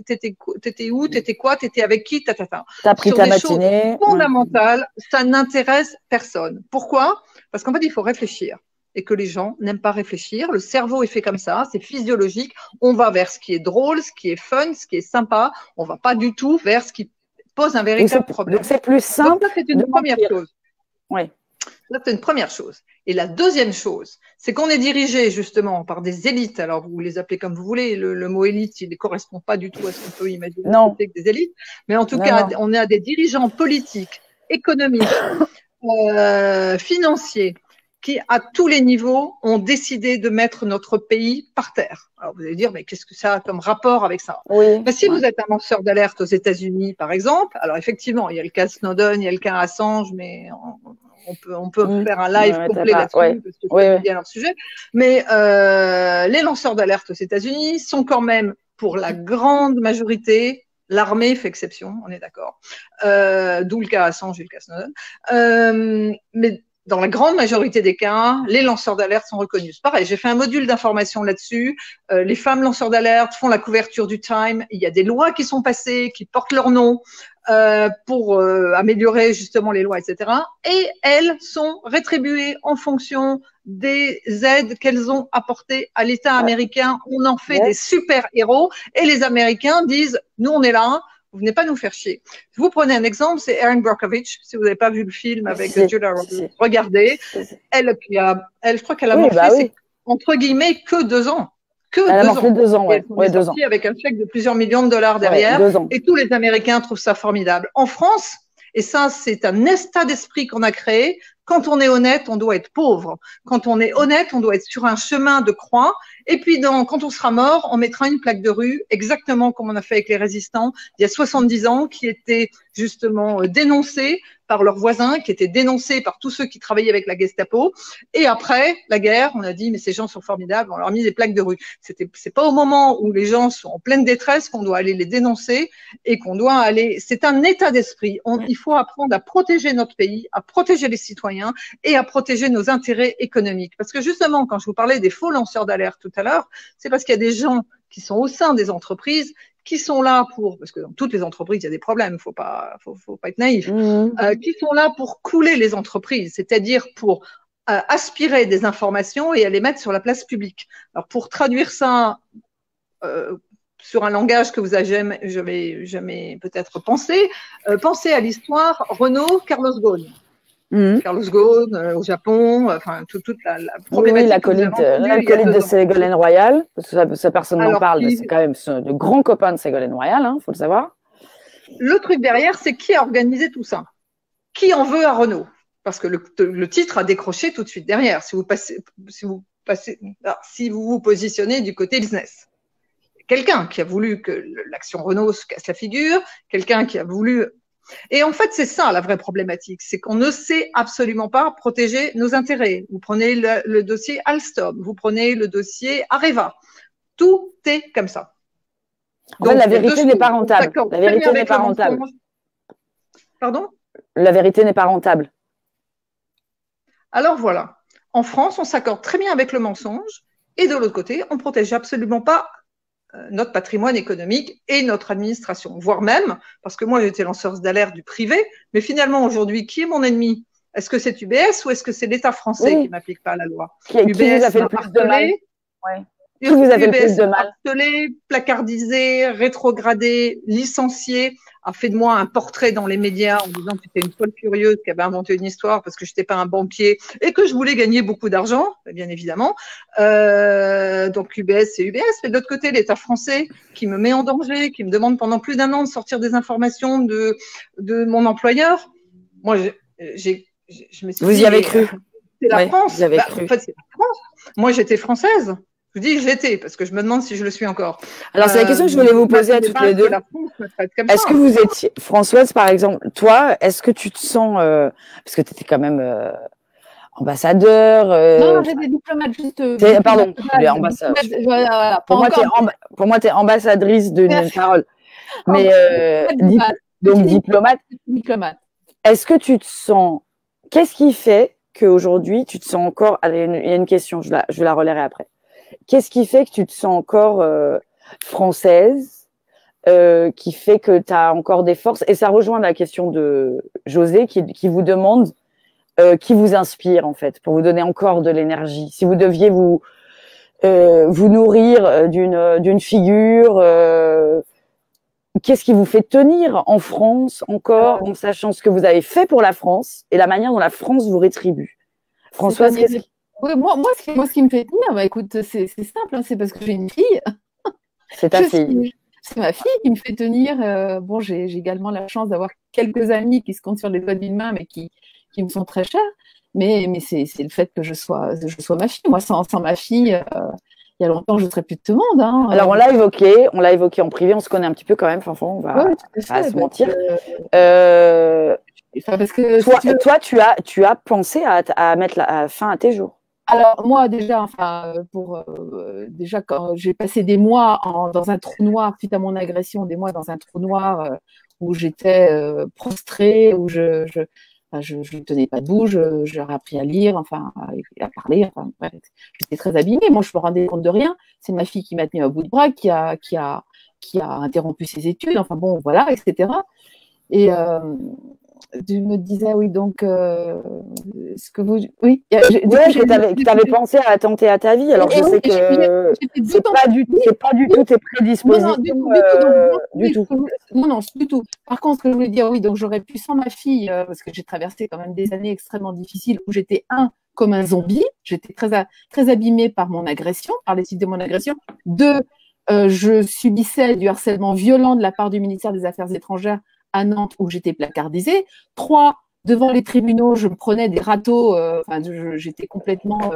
où? T'étais quoi? T'étais avec qui? T'as pris ta matinée. Choses fondamentales, ça n'intéresse personne. Pourquoi? Parce qu'en fait, il faut réfléchir. Et que les gens n'aiment pas réfléchir. Le cerveau est fait comme ça, c'est physiologique. On va vers ce qui est drôle, ce qui est fun, ce qui est sympa. On va pas du tout vers ce qui pose un véritable problème. Donc c'est plus simple. Donc ça, c'est une première chose. Oui. Ça, c'est une première chose. Et la deuxième chose, c'est qu'on est dirigé justement par des élites. Alors, vous les appelez comme vous voulez. Le mot élite, il ne correspond pas du tout à ce qu'on peut imaginer que des élites. Mais en tout cas, on a des dirigeants politiques, économiques, financiers, qui, à tous les niveaux, ont décidé de mettre notre pays par terre. Alors, vous allez dire, mais qu'est-ce que ça a comme rapport avec ça? Ben, si vous êtes un lanceur d'alerte aux États-Unis, par exemple, alors effectivement, il y a le cas Snowden, il y a le cas Assange, mais on peut faire un live complet là-dessus, parce que c'est bien leur sujet. Mais les lanceurs d'alerte aux États-Unis sont quand même, pour la grande majorité, l'armée fait exception, on est d'accord. D'où le cas Assange et le cas Snowden. Mais dans la grande majorité des cas, les lanceurs d'alerte sont reconnus. Pareil, j'ai fait un module d'information là-dessus. Les femmes lanceurs d'alerte font la couverture du Time. Il y a des lois qui sont passées, qui portent leur nom pour améliorer justement les lois, etc. Et elles sont rétribuées en fonction des aides qu'elles ont apportées à l'État américain. On en fait des super-héros. Et les Américains disent, nous, on est là. Vous venez pas nous faire chier. Vous prenez un exemple, c'est Erin Brockovich. Si vous n'avez pas vu le film avec Julia Roberts, regardez. Elle, je crois qu'elle a morflé, entre guillemets, que 2 ans. Elle a fait 2 ans, ouais. 2 ans. Avec un chèque de plusieurs millions de dollars derrière. Et tous les Américains trouvent ça formidable. En France, et ça, c'est un état d'esprit qu'on a créé. Quand on est honnête, on doit être pauvre. Quand on est honnête, on doit être sur un chemin de croix. Et puis, quand on sera mort, on mettra une plaque de rue, exactement comme on a fait avec les résistants il y a 70 ans, qui étaient justement dénoncés par leurs voisins, qui étaient dénoncés par tous ceux qui travaillaient avec la Gestapo. Et après la guerre, on a dit, mais ces gens sont formidables, on leur a mis des plaques de rue. C'est pas au moment où les gens sont en pleine détresse qu'on doit aller les dénoncer et qu'on doit aller… C'est un état d'esprit. Il faut apprendre à protéger notre pays, à protéger les citoyens et à protéger nos intérêts économiques. Parce que justement, quand je vous parlais des faux lanceurs d'alerte tout à l'heure, c'est parce qu'il y a des gens qui sont au sein des entreprises qui sont là pour, parce que dans toutes les entreprises, il y a des problèmes, faut pas être naïf, qui sont là pour couler les entreprises, c'est-à-dire pour aspirer des informations et à les mettre sur la place publique. Alors, pour traduire ça sur un langage que vous avez jamais peut-être pensé, pensez à l'histoire Renault-Carlos Ghosn. Carlos Ghosn au Japon, enfin toute la problématique. Oui, l'alcoolite de Ségolène Royal, parce que ça personne n'en parle, mais c'est quand même de grands copains de Ségolène Royal, faut le savoir. Le truc derrière, c'est qui a organisé tout ça? Qui en veut à Renault? Parce que le titre a décroché tout de suite derrière. Si vous vous positionnez du côté business, quelqu'un qui a voulu que l'action Renault se casse la figure, quelqu'un qui a voulu. Et en fait, c'est ça la vraie problématique, c'est qu'on ne sait absolument pas protéger nos intérêts. Vous prenez le dossier Alstom, vous prenez le dossier Areva, tout est comme ça. En fait, la vérité n'est pas rentable. La vérité n'est pas rentable. Pardon? La vérité n'est pas rentable. Alors voilà. En France, on s'accorde très bien avec le mensonge et de l'autre côté, on ne protège absolument pas notre patrimoine économique et notre administration, voire même, parce que moi j'étais lanceuse d'alerte du privé, mais finalement aujourd'hui, qui est mon ennemi? Est-ce que c'est UBS ou est-ce que c'est l'État français qui ne m'applique pas la loi? UBS qui vous a fait le plus de mal? Qui vous a fait le plus de mal? Harcelé, placardisé, rétrogradé, licencié, a fait de moi un portrait dans les médias en disant que j'étais une folle curieuse qui avait inventé une histoire parce que je n'étais pas un banquier et que je voulais gagner beaucoup d'argent, bien évidemment. Donc UBS, c'est UBS. Mais de l'autre côté, l'État français qui me met en danger, qui me demande pendant plus d'1 an de sortir des informations de mon employeur. Moi, je me suis dit, vous y avez cru? C'est la France. Vous avez cru. En fait, c'est la France. Moi, j'étais française. Je dis je l'étais parce que je me demande si je le suis encore. Alors, c'est la question que je voulais vous poser à toutes les deux. Est-ce que vous étiez, Françoise, par exemple, toi, est-ce que tu te sens, parce que tu étais quand même ambassadeur. Non, j'étais diplomate juste. Pardon, ambassadeur. Voilà, pour moi, tu es ambassadrice d'une parole. Mais donc diplomate. Diplomate. Est-ce que tu te sens, qu'est-ce qui fait qu'aujourd'hui, tu te sens encore, il y a une question, je la relayerai après. Qu'est-ce qui fait que tu te sens encore française, qui fait que tu as encore des forces? Et ça rejoint la question de José qui vous demande qui vous inspire, en fait, pour vous donner encore de l'énergie. Si vous deviez vous nourrir d'une figure, qu'est-ce qui vous fait tenir en France encore, en sachant ce que vous avez fait pour la France et la manière dont la France vous rétribue? Françoise, qu'est-ce qui... Oui, moi, ce qui me fait tenir, écoute, c'est simple, c'est parce que j'ai une fille. C'est ta fille. C'est ma fille qui me fait tenir. Bon, j'ai également la chance d'avoir quelques amis qui se comptent sur les doigts d'une main, mais qui me sont très chers. Mais c'est le fait que je sois ma fille. Moi, sans ma fille, il y a longtemps, je ne serais plus de ce monde. Hein. Alors, on l'a évoqué en privé, on se connaît un petit peu quand même, Fanfan, on va pas se mentir. Parce que toi, tu as pensé à mettre fin à tes jours. Alors moi déjà, déjà quand j'ai passé des mois dans un trou noir suite à mon agression, des mois dans un trou noir où j'étais prostrée, où je ne tenais pas debout, j'aurais appris à lire, à parler, bref, j'étais très abîmée. Moi je me rendais compte de rien. C'est ma fille qui m'a tenue à bout de bras, qui a interrompu ses études, voilà, etc. Et je me disais, oui, donc, ce que vous. Oui, tu avais pensé à attenter à ta vie. Alors, je sais que c'est pas du tout tes prédispositions. Du tout. Non, du tout. Par contre, ce que je voulais dire, oui, donc j'aurais pu sans ma fille, parce que j'ai traversé quand même des années extrêmement difficiles où j'étais, comme un zombie. J'étais très abîmée par mon agression, par les suites de mon agression. 2, je subissais du harcèlement violent de la part du ministère des Affaires étrangères à Nantes où j'étais placardisée. 3, devant les tribunaux, je me prenais des râteaux, j'étais complètement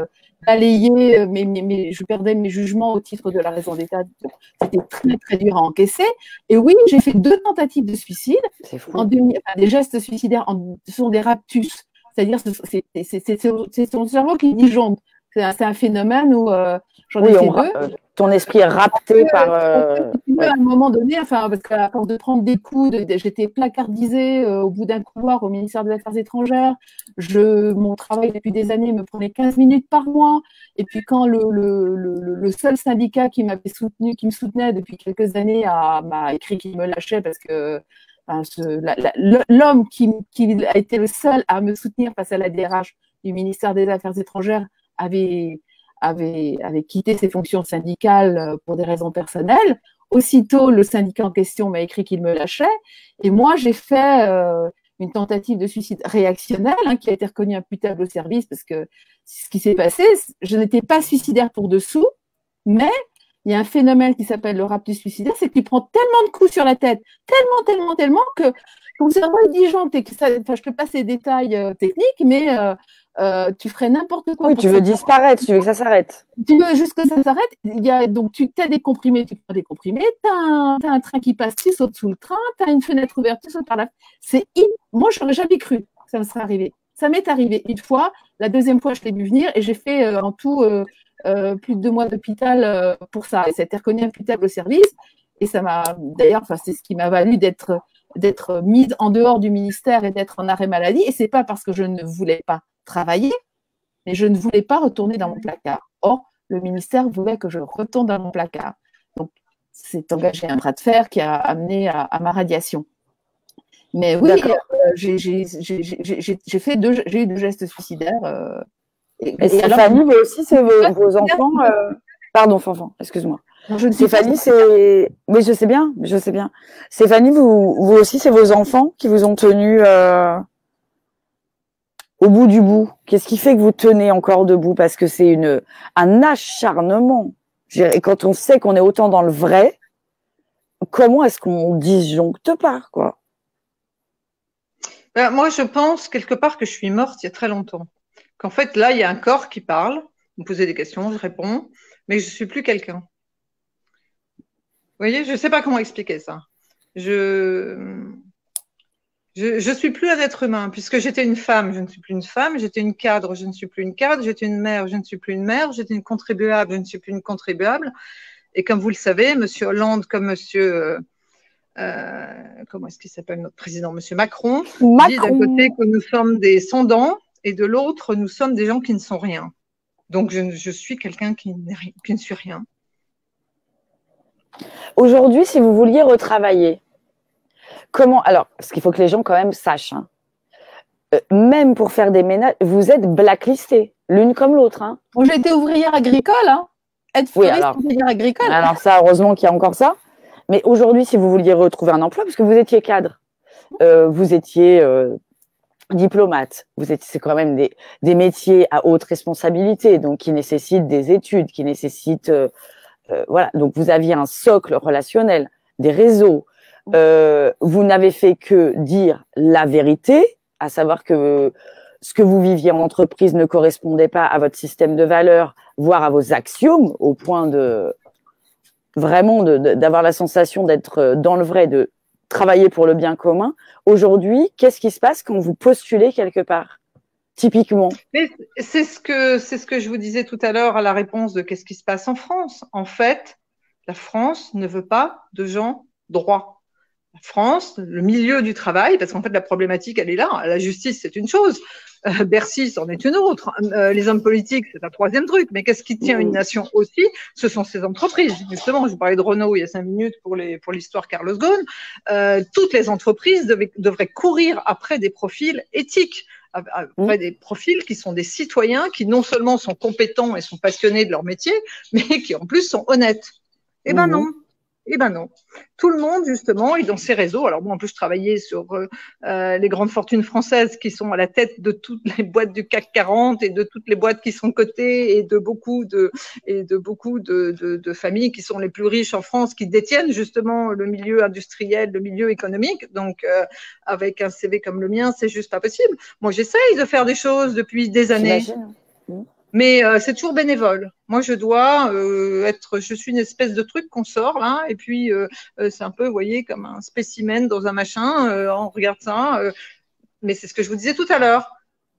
balayée, mais je perdais mes jugements au titre de la raison d'État. C'était très, très dur à encaisser. Et oui, j'ai fait 2 tentatives de suicide. C'est fou. Des gestes suicidaires sont des raptus. C'est-à-dire, c'est ton cerveau qui disjoncte. C'est un phénomène où j'en ai fait 2. Ton esprit est rapté par. À un moment donné, parce qu'à force de prendre des coups, j'étais placardisée au bout d'un couloir au ministère des Affaires étrangères. Mon travail depuis des années me prenait 15 minutes par mois. Et puis quand le seul syndicat qui me soutenait depuis quelques années m'a écrit qu'il me lâchait parce que l'homme qui a été le seul à me soutenir face à la DRH du ministère des Affaires étrangères avait quitté ses fonctions syndicales pour des raisons personnelles. Aussitôt, le syndicat en question m'a écrit qu'il me lâchait. Et moi, j'ai fait une tentative de suicide réactionnelle qui a été reconnue imputable au service parce que ce qui s'est passé, je n'étais pas suicidaire pour dessous, mais il y a un phénomène qui s'appelle le raptus suicidaire, c'est que tu prends tellement de coups sur la tête, tellement que ton cerveau est disjoncte. Je te passe les détails techniques, mais tu ferais n'importe quoi. Oui, tu veux disparaître, tu veux que ça s'arrête. Tu veux juste que ça s'arrête. Donc, tu as des comprimés, tu prends des comprimés, tu as un train qui passe, tu sautes sous le train, tu as une fenêtre ouverte, tu sautes par là. Moi, je n'aurais jamais cru que ça me serait arrivé. Ça m'est arrivé une fois, la deuxième fois, je l'ai vu venir et j'ai fait en tout plus de 2 mois d'hôpital pour ça. Et ça a été reconnu imputable au service. Et ça m'a, d'ailleurs, c'est ce qui m'a valu d'être mise en dehors du ministère et d'être en arrêt maladie. Et c'est pas parce que je ne voulais pas travailler, mais je ne voulais pas retourner dans mon placard. Or, le ministère voulait que je retourne dans mon placard. Donc, c'est engagé un bras de fer qui a amené à ma radiation. Mais oui, j'ai eu 2 gestes suicidaires. Et Stéphanie, vous aussi, c'est vos enfants. Pardon, Fanfan, excuse-moi. Stéphanie, c'est. Oui, je sais bien. Stéphanie, vous aussi, c'est vos enfants qui vous ont tenu au bout du bout. Qu'est-ce qui fait que vous tenez encore debout? Parce que c'est un acharnement. Et quand on sait qu'on est autant dans le vrai, comment est-ce qu'on disjoncte pas, quoi? Moi, je pense quelque part que je suis morte il y a très longtemps. Qu'en fait, là, il y a un corps qui parle. Vous me posez des questions, je réponds, mais je suis plus quelqu'un. Vous voyez, je ne sais pas comment expliquer ça. Je suis plus un être humain, puisque j'étais une femme, je ne suis plus une femme, j'étais une cadre, je ne suis plus une cadre, j'étais une mère, je ne suis plus une mère, j'étais une contribuable, je ne suis plus une contribuable. Et comme vous le savez, M. Hollande comme M. Comment est-ce qu'il s'appelle notre président, M. Macron, dit d'un côté que nous sommes des sans-dents et de l'autre, nous sommes des gens qui ne sont rien. Donc, je suis quelqu'un qui ne suis rien. Aujourd'hui, si vous vouliez retravailler, comment? Alors, parce qu'il faut que les gens quand même sachent, même pour faire des ménages, vous êtes blacklistées, l'une comme l'autre. Bon, j'ai été ouvrière agricole, être fleuriste, ouvrière agricole. Alors ça, heureusement qu'il y a encore ça. Mais aujourd'hui, si vous vouliez retrouver un emploi, parce que vous étiez cadre, vous étiez diplomate, c'est quand même des métiers à haute responsabilité, donc qui nécessitent des études, qui nécessitent, voilà. Donc vous aviez un socle relationnel, des réseaux. Vous n'avez fait que dire la vérité, à savoir que ce que vous viviez en entreprise ne correspondait pas à votre système de valeurs, voire à vos axiomes, au point de vraiment d'avoir la sensation d'être dans le vrai, de travailler pour le bien commun. Aujourd'hui, qu'est-ce qui se passe quand vous postulez quelque part, typiquement? C'est ce que je vous disais tout à l'heure à la réponse de qu'est-ce qui se passe en France. En fait, la France ne veut pas de gens droits. La France, le milieu du travail, parce qu'en fait la problématique elle est là. La justice c'est une chose, Bercy c'en est une autre, les hommes politiques c'est un troisième truc. Mais qu'est-ce qui tient une nation aussi? Ce sont ces entreprises. Justement, je vous parlais de Renault il y a 5 minutes pour l'histoire Carlos Ghosn. Toutes les entreprises devraient courir après des profils éthiques. Après des profils qui sont des citoyens qui non seulement sont compétents et sont passionnés de leur métier, mais qui en plus sont honnêtes. Eh ben non. Eh ben non. Tout le monde, justement, est dans ces réseaux. Alors moi, en plus, je travaillais sur les grandes fortunes françaises qui sont à la tête de toutes les boîtes du CAC 40 et de toutes les boîtes qui sont cotées et de beaucoup de familles qui sont les plus riches en France, qui détiennent justement le milieu industriel, le milieu économique. Donc, avec un CV comme le mien, c'est juste pas possible. Moi, j'essaye de faire des choses depuis des années. Mais c'est toujours bénévole. Moi, je dois je suis une espèce de truc qu'on sort là, et puis c'est un peu, vous voyez, comme un spécimen dans un machin. On regarde ça, mais c'est ce que je vous disais tout à l'heure.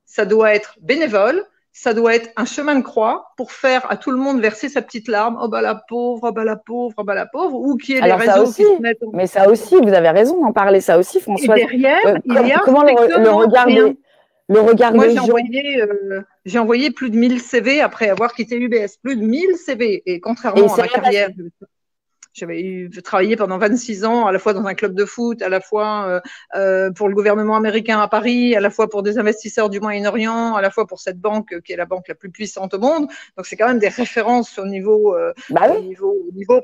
Ça doit être bénévole, ça doit être un chemin de croix pour faire à tout le monde verser sa petite larme. Oh bah la pauvre, oh bah la pauvre, oh bah la pauvre, ou qui est les réseaux qui se mettent. Mais ça aussi, vous avez raison d'en parler. Ça aussi, Françoise. Et derrière, il y a comment le regarder? Le regard Moi, des gens. j'ai envoyé plus de 1000 CV après avoir quitté UBS. Plus de 1000 CV. Et contrairement à ma carrière, j'avais travaillé pendant 26 ans, à la fois dans un club de foot, à la fois pour le gouvernement américain à Paris, à la fois pour des investisseurs du Moyen-Orient, à la fois pour cette banque qui est la banque la plus puissante au monde. Donc, c'est quand même des références au niveau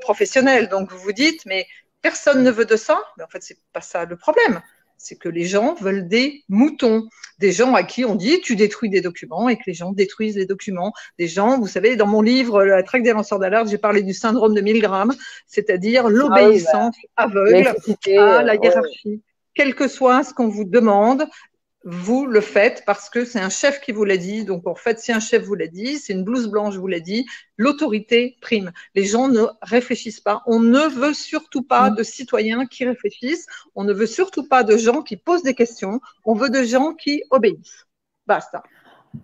professionnel. Donc, vous vous dites, mais personne ne veut de ça. Mais en fait, c'est pas ça le problème. C'est que les gens veulent des moutons, des gens à qui on dit tu détruis des documents et que les gens détruisent les documents. Des gens, vous savez, dans mon livre La traque des lanceurs d'alerte, j'ai parlé du syndrome de Milgram, c'est-à-dire l'obéissance aveugle à la hiérarchie. Quel que soit ce qu'on vous demande, vous le faites parce que c'est un chef qui vous l'a dit. Donc, en fait, si un chef vous l'a dit, c'est une blouse blanche vous l'a dit, l'autorité prime. Les gens ne réfléchissent pas. On ne veut surtout pas de citoyens qui réfléchissent. On ne veut surtout pas de gens qui posent des questions. On veut de gens qui obéissent. Basta.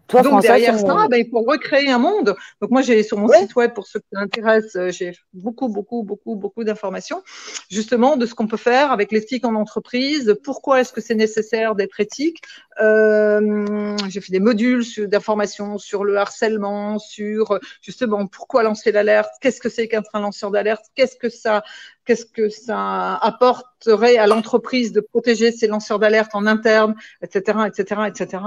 Toi, donc, François, derrière ça, il faut recréer un monde. Donc, moi, j'ai sur mon site web, pour ceux qui s'intéressent, j'ai beaucoup d'informations, justement, de ce qu'on peut faire avec l'éthique en entreprise. Pourquoi est-ce que c'est nécessaire d'être éthique? J'ai fait des modules d'informations sur le harcèlement, sur, justement, pourquoi lancer l'alerte? Qu'est-ce que c'est qu'un lanceur d'alerte? Qu'est-ce que ça apporterait à l'entreprise de protéger ses lanceurs d'alerte en interne, etc., etc., etc.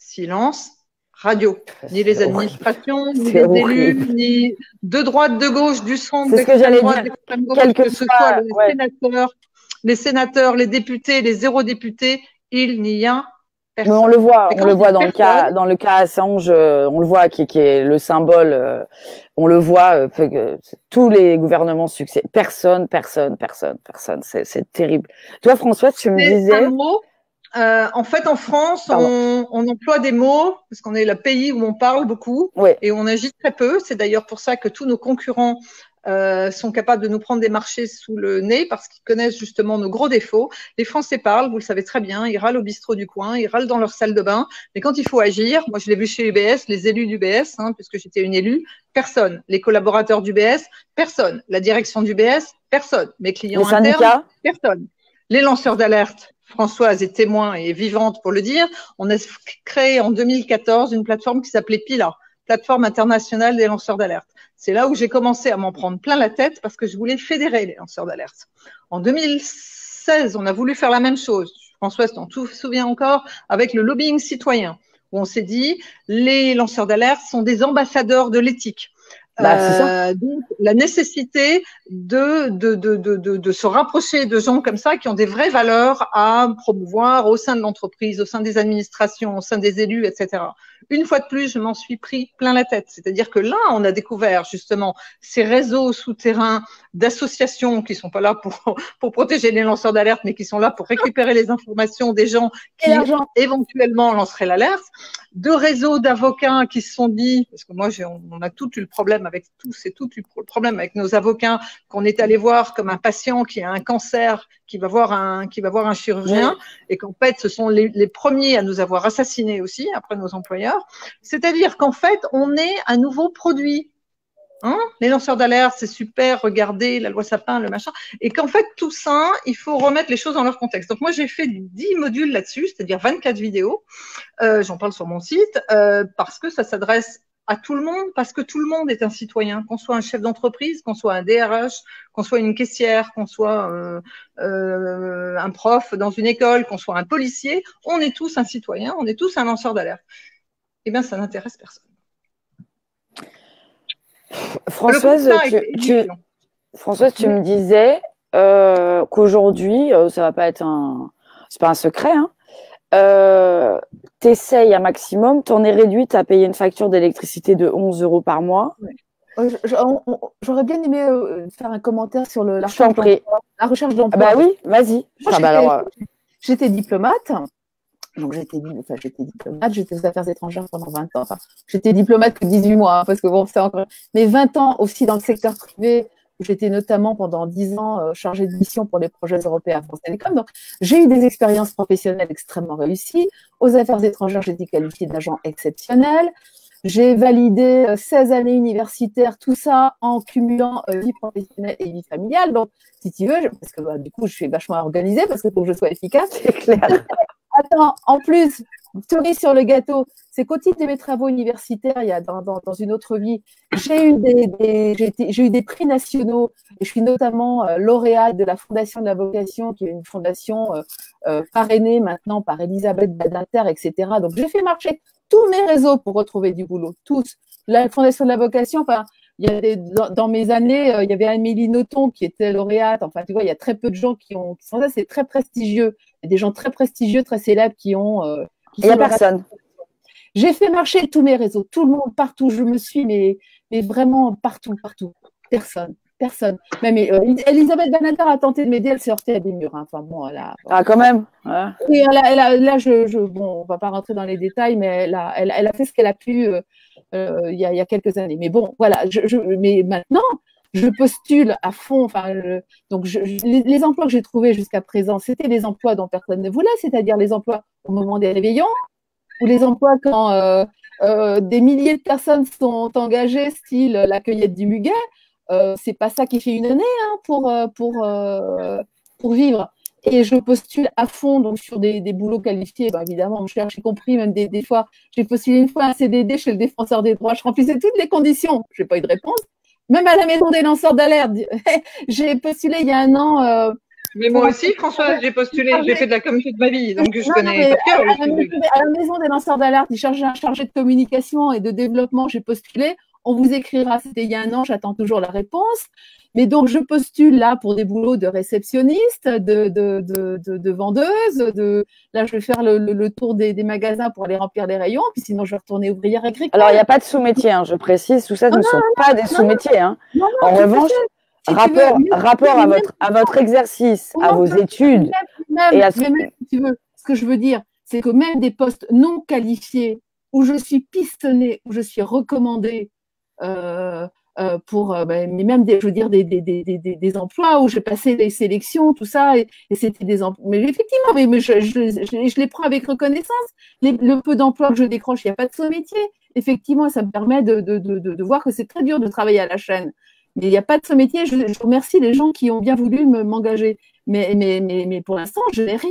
Silence radio. Ni les administrations, ni les élus, ni de droite, de gauche, du centre, d'extrême droite, d'extrême gauche, que ce soit les sénateurs, les députés, les eurodéputés, il n'y a personne. Mais on le voit dans le cas Assange, on le voit qui est le symbole, on le voit, tous les gouvernements succès, personne, c'est terrible. Toi, François, tu me disais… En fait, en France, on emploie des mots parce qu'on est le pays où on parle beaucoup et on agit très peu. C'est d'ailleurs pour ça que tous nos concurrents sont capables de nous prendre des marchés sous le nez parce qu'ils connaissent justement nos gros défauts. Les Français parlent, vous le savez très bien, ils râlent au bistrot du coin, ils râlent dans leur salle de bain. Mais quand il faut agir, moi je l'ai vu chez UBS, les élus d'UBS, puisque j'étais une élue, personne. Les collaborateurs d'UBS, personne. La direction d'UBS, personne. Mes clients internes, personne. Les lanceurs d'alerte, Françoise est témoin et vivante pour le dire, on a créé en 2014 une plateforme qui s'appelait PILA, Plateforme internationale des lanceurs d'alerte. C'est là où j'ai commencé à m'en prendre plein la tête parce que je voulais fédérer les lanceurs d'alerte. En 2016, on a voulu faire la même chose. Françoise, t'en souviens encore, avec le lobbying citoyen, où on s'est dit, les lanceurs d'alerte sont des ambassadeurs de l'éthique. Donc, la nécessité de se rapprocher de gens comme ça qui ont des vraies valeurs à promouvoir au sein de l'entreprise, au sein des administrations, au sein des élus, etc. Une fois de plus, je m'en suis pris plein la tête. C'est-à-dire que là, on a découvert justement ces réseaux souterrains d'associations qui sont pas là pour protéger les lanceurs d'alerte, mais qui sont là pour récupérer les informations des gens qui éventuellement lanceraient l'alerte, de réseaux d'avocats qui se sont dit, parce que moi, on a tout eu le problème avec le problème avec nos avocats qu'on est allé voir comme un patient qui a un cancer, qui va voir un chirurgien, et qu'en fait, ce sont les premiers à nous avoir assassinés aussi, après nos employeurs. C'est-à-dire qu'en fait, on est un nouveau produit. Les lanceurs d'alerte, c'est super, regardez, la loi Sapin, le machin. Et qu'en fait, tout ça, il faut remettre les choses dans leur contexte. Donc, moi, j'ai fait 10 modules là-dessus, c'est-à-dire 24 vidéos. J'en parle sur mon site, parce que ça s'adresse à tout le monde, parce que tout le monde est un citoyen, qu'on soit un chef d'entreprise, qu'on soit un DRH, qu'on soit une caissière, qu'on soit un prof dans une école, qu'on soit un policier, on est tous un citoyen, on est tous un lanceur d'alerte. Eh bien, ça n'intéresse personne. Françoise, tu me disais qu'aujourd'hui, ça va pas être c'est pas un secret, t'essayes un maximum, t'en es réduite à payer une facture d'électricité de 11 € par mois. J'aurais bien aimé faire un commentaire sur la recherche d'emploi. Bah oui, vas-y. J'étais diplomate. Donc, j'étais diplomate, j'étais aux affaires étrangères pendant 20 ans. Enfin, j'étais diplomate que 18 mois, parce que bon, c'est encore… Mais 20 ans aussi dans le secteur privé, où j'étais notamment pendant 10 ans chargée de mission pour les projets européens à France Télécom. Donc, j'ai eu des expériences professionnelles extrêmement réussies. Aux affaires étrangères, j'ai été qualifiée d'agent exceptionnel. J'ai validé 16 années universitaires, tout ça en cumulant vie professionnelle et vie familiale. Donc, si tu veux, parce que du coup, je suis vachement organisée, parce que pour que je sois efficace, c'est clair. Attends, en plus, cerise sur le gâteau, c'est qu'au titre de mes travaux universitaires, il y a dans une autre vie, j'ai eu des prix nationaux et je suis notamment lauréate de la Fondation de la Vocation, qui est une fondation parrainée maintenant par Elisabeth Badinter, etc. Donc, j'ai fait marcher tous mes réseaux pour retrouver du boulot, tous. La Fondation de la Vocation, enfin, il y a dans mes années, il y avait Amélie Nothomb qui était lauréate. Enfin, tu vois, il y a très peu de gens qui sont là. C'est très prestigieux. Il y a des gens très prestigieux, très célèbres qui ont. Il n'y a personne. J'ai fait marcher tous mes réseaux, tout le monde, partout. Je me suis, mais vraiment partout. Personne. Même Elisabeth Banater a tenté de m'aider, elle s'est heurtée à des murs. Hein. Enfin bon, Ah, quand même. Ouais. Oui, là, bon, on va pas rentrer dans les détails, mais elle a fait ce qu'elle a pu il y a quelques années. Mais bon, voilà. Mais maintenant, je postule à fond. Enfin, donc les emplois que j'ai trouvés jusqu'à présent, c'était des emplois dont personne ne voulait, c'est-à-dire les emplois au moment des réveillons ou les emplois quand des milliers de personnes sont engagées, style la cueillette du muguet. C'est pas ça qui fait une année hein, pour vivre. Et je postule à fond donc sur des boulots qualifiés. Ben, évidemment, on cherche, y compris même des fois. J'ai postulé une fois un CDD chez le défenseur des droits. Je remplissais toutes les conditions. Je n'ai pas eu de réponse. Même à la maison des lanceurs d'alerte. J'ai postulé il y a un an. Mais moi aussi, François, j'ai postulé. J'ai fait de la com toute ma vie, donc je connais. À la maison des lanceurs d'alerte, ils cherchaient un chargé de communication et de développement. J'ai postulé. On vous écrira, c'était il y a un an, j'attends toujours la réponse. Mais donc, je postule là pour des boulots de réceptionniste, de vendeuse. Là, je vais faire le tour des magasins pour aller remplir les rayons. Puis sinon, je vais retourner ouvrière agricole. Alors, il n'y a pas de sous-métier, hein, je précise. Tout ça ne sont pas des sous-métiers. Hein. En revanche, rapport à votre exercice, à vos études. Et à si tu veux, ce que je veux dire, c'est que même des postes non qualifiés où je suis pistonnée, où je suis recommandée, mais même des emplois où j'ai passé les sélections, tout ça, et c'était des emplois. Mais effectivement, mais je les prends avec reconnaissance. Le peu d'emplois que je décroche, il n'y a pas de sous-métier. Effectivement, ça me permet de voir que c'est très dur de travailler à la chaîne. Mais il n'y a pas de sous-métier. Je remercie les gens qui ont bien voulu m'engager. Mais pour l'instant, je n'ai rien.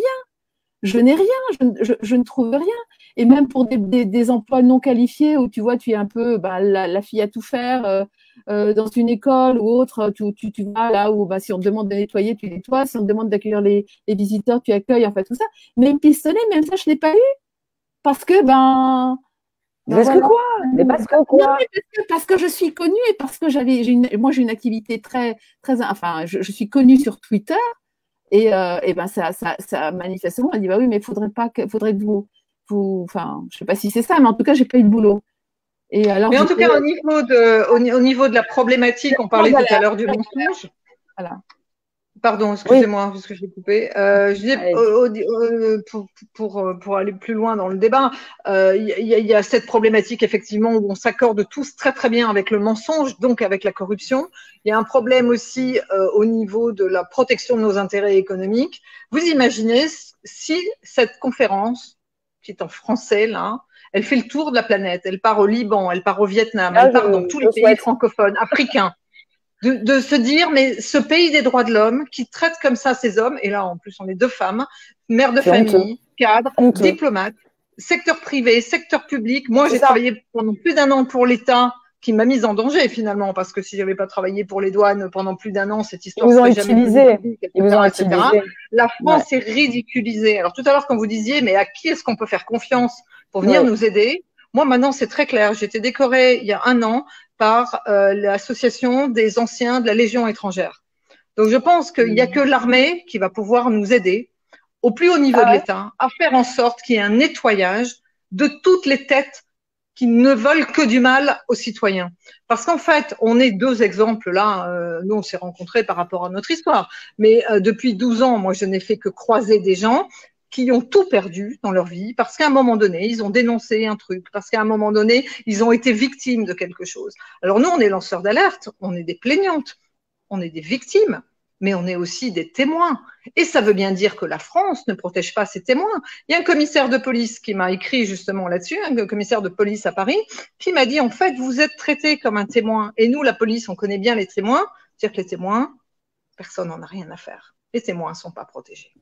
Je ne trouve rien. Et même pour des emplois non qualifiés où tu vois, tu es un peu la fille à tout faire dans une école ou autre, tu vas là où si on te demande de nettoyer, tu nettoies, si on te demande d'accueillir les visiteurs, tu accueilles, en fait tout ça. Mais pistonner, même ça, je ne l'ai pas eu. Parce que parce que quoi? Mais parce que quoi? Non, mais parce que je suis connue et parce que j'ai une activité très, très, enfin, je suis connue sur Twitter. Et ça manifestement, elle dit oui, mais faudrait que vous, enfin, je sais pas si c'est ça, mais en tout cas, j'ai pas eu de boulot. Et alors, mais en tout cas, au niveau de la problématique, on parlait tout à l'heure du mensonge. Voilà. Pardon, excusez-moi, parce que je l'ai coupé. Pour aller plus loin dans le débat, il y a cette problématique effectivement où on s'accorde tous très très bien avec le mensonge, donc avec la corruption. Il y a un problème aussi au niveau de la protection de nos intérêts économiques. Vous imaginez si cette conférence, qui est en français là, elle fait le tour de la planète, elle part au Liban, elle part au Vietnam, elle part dans tous les pays francophones, africains. De se dire, mais ce pays des droits de l'homme qui traite comme ça ces hommes, et là en plus on est deux femmes, mères de famille, cadres, diplomates, secteur privé, secteur public. Moi j'ai travaillé pendant plus d'un an pour l'État qui m'a mise en danger finalement, parce que si j'avais pas travaillé pour les douanes pendant plus d'un an, cette histoire serait jamais publique, etc. La France est ridiculisée. Alors tout à l'heure quand vous disiez, mais à qui est-ce qu'on peut faire confiance pour venir nous aider? Moi, maintenant, c'est très clair. J'ai été décorée il y a un an par l'association des anciens de la Légion étrangère. Donc, je pense qu'il n'y a que l'armée qui va pouvoir nous aider au plus haut niveau de l'État à faire en sorte qu'il y ait un nettoyage de toutes les têtes qui ne veulent que du mal aux citoyens. Parce qu'en fait, on est deux exemples là. Nous, on s'est rencontrés par rapport à notre histoire. Mais depuis 12 ans, moi, je n'ai fait que croiser des gens qui ont tout perdu dans leur vie parce qu'à un moment donné, ils ont dénoncé un truc, parce qu'à un moment donné, ils ont été victimes de quelque chose. Alors nous, on est lanceurs d'alerte, on est des plaignantes, on est des victimes, mais on est aussi des témoins. Et ça veut bien dire que la France ne protège pas ses témoins. Il y a un commissaire de police qui m'a écrit justement là-dessus, un commissaire de police à Paris, qui m'a dit, en fait, vous êtes traité comme un témoin. Et nous, la police, on connaît bien les témoins, c'est-à-dire que les témoins, personne n'en a rien à faire. Les témoins ne sont pas protégés.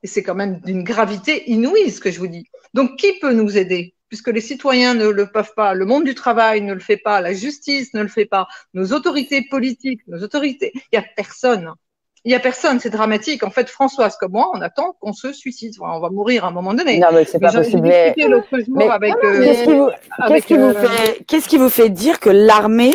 Et c'est quand même d'une gravité inouïe, ce que je vous dis. Donc, qui peut nous aider? Puisque les citoyens ne le peuvent pas, le monde du travail ne le fait pas, la justice ne le fait pas, nos autorités politiques, nos autorités, il n'y a personne. Il n'y a personne, c'est dramatique. En fait, Françoise, comme moi, on attend qu'on se suicide. On va mourir à un moment donné. Non, mais c'est pas possible. L'autre jour avec, qu'est-ce qui vous fait dire que l'armée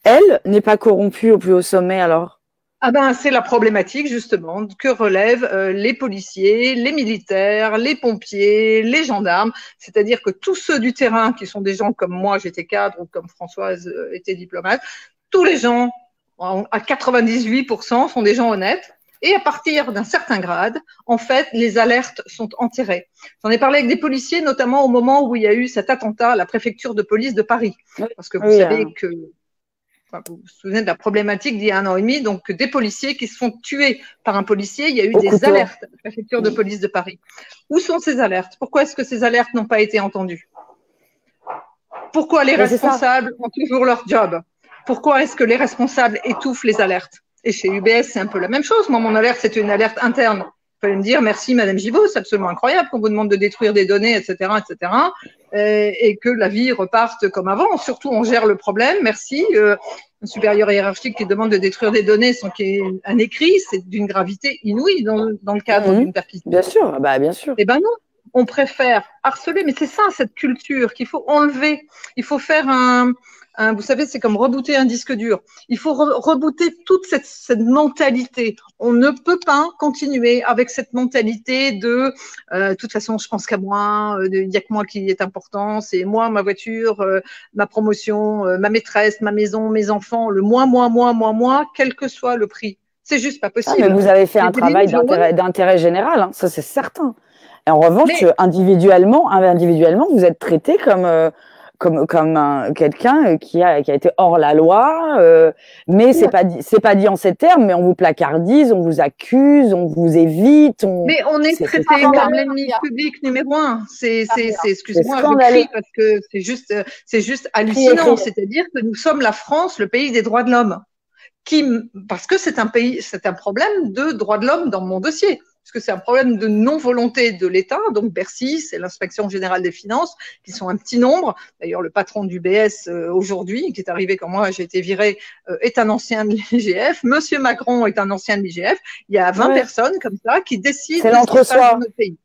elle, n'est pas corrompue au plus haut sommet alors? Ah ben, c'est la problématique justement que relèvent les policiers, les militaires, les pompiers, les gendarmes. C'est-à-dire que tous ceux du terrain qui sont des gens comme moi, j'étais cadre, ou comme Françoise était diplomate, tous les gens, à 98%, sont des gens honnêtes. Et à partir d'un certain grade, en fait, les alertes sont enterrées. J'en ai parlé avec des policiers, notamment au moment où il y a eu cet attentat à la préfecture de police de Paris. Parce que vous savez que... vous vous souvenez de la problématique d'il y a 1 an et demi, donc des policiers qui se font tuer par un policier. Il y a eu des alertes à la préfecture de police de Paris. Où sont ces alertes? Pourquoi est-ce que ces alertes n'ont pas été entendues? Pourquoi les responsables ont toujours leur job? Pourquoi est-ce que les responsables étouffent les alertes? Et chez UBS, c'est un peu la même chose. Moi, mon alerte, c'était une alerte interne. Il fallait me dire merci, Madame Gibault, c'est absolument incroyable qu'on vous demande de détruire des données, etc., etc., et que la vie reparte comme avant. Surtout, on gère le problème. Merci. Un supérieur hiérarchique qui demande de détruire des données sans qu'il y ait un écrit, c'est d'une gravité inouïe dans le cadre d'une perquisition. Bien sûr, bah bien sûr. Eh ben non, on préfère harceler, mais c'est ça cette culture qu'il faut enlever. Il faut faire vous savez, c'est comme rebooter un disque dur. Il faut rebooter toute cette mentalité. On ne peut pas continuer avec cette mentalité de toute façon, je pense qu'à moi, il n'y a que moi qui est important, c'est moi, ma voiture, ma promotion, ma maîtresse, ma maison, mes enfants, le moi, quel que soit le prix. C'est juste pas possible. Ah, mais vous avez fait un travail d'intérêt général, hein, ça c'est certain. Et en revanche, individuellement, vous êtes traité comme quelqu'un qui a été hors la loi, mais c'est pas dit en ces termes, mais on vous placardise, on vous accuse, on vous évite. Mais on est traité comme l'ennemi public numéro 1. Excusez-moi, je crie parce que c'est juste hallucinant. C'est-à-dire que nous sommes la France, le pays des droits de l'homme, parce que c'est un problème de droits de l'homme dans mon dossier. Parce que c'est un problème de non-volonté de l'État. Donc Bercy, c'est l'inspection générale des finances, qui sont un petit nombre. D'ailleurs, le patron du BS aujourd'hui, qui est arrivé quand moi j'ai été viré, est un ancien de l'IGF. Monsieur Macron est un ancien de l'IGF. Il y a 20 personnes comme ça qui décident de ce qui se passe dans notre pays.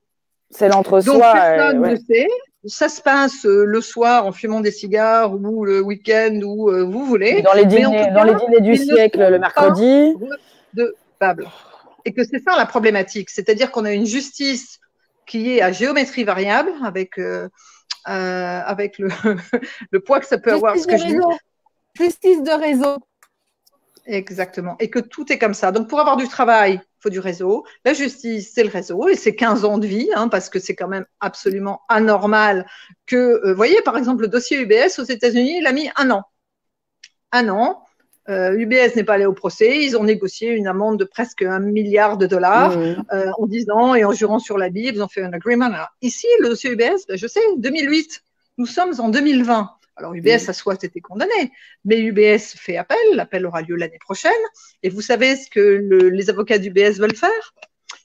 C'est l'entre-soi. Donc personne ne sait. Ça se passe le soir en fumant des cigares ou le week-end où vous voulez. Dans les dîners du siècle le mercredi. Et que c'est ça la problématique, c'est-à-dire qu'on a une justice qui est à géométrie variable avec le poids que ça peut avoir. Justice de réseau. Exactement. Et que tout est comme ça. Donc, pour avoir du travail, il faut du réseau. La justice, c'est le réseau. Et c'est 15 ans de vie, hein, parce que c'est quand même absolument anormal que, vous voyez, par exemple, le dossier UBS aux États-Unis, il a mis 1 an. 1 an. UBS n'est pas allé au procès. Ils ont négocié une amende de presque $1 milliard en disant et en jurant sur la Bible, ils ont fait un agreement. Alors, ici, le dossier UBS, je sais, 2008. Nous sommes en 2020. Alors, UBS a soit été condamné, mais UBS fait appel. L'appel aura lieu l'année prochaine. Et vous savez ce que les avocats d'UBS veulent faire?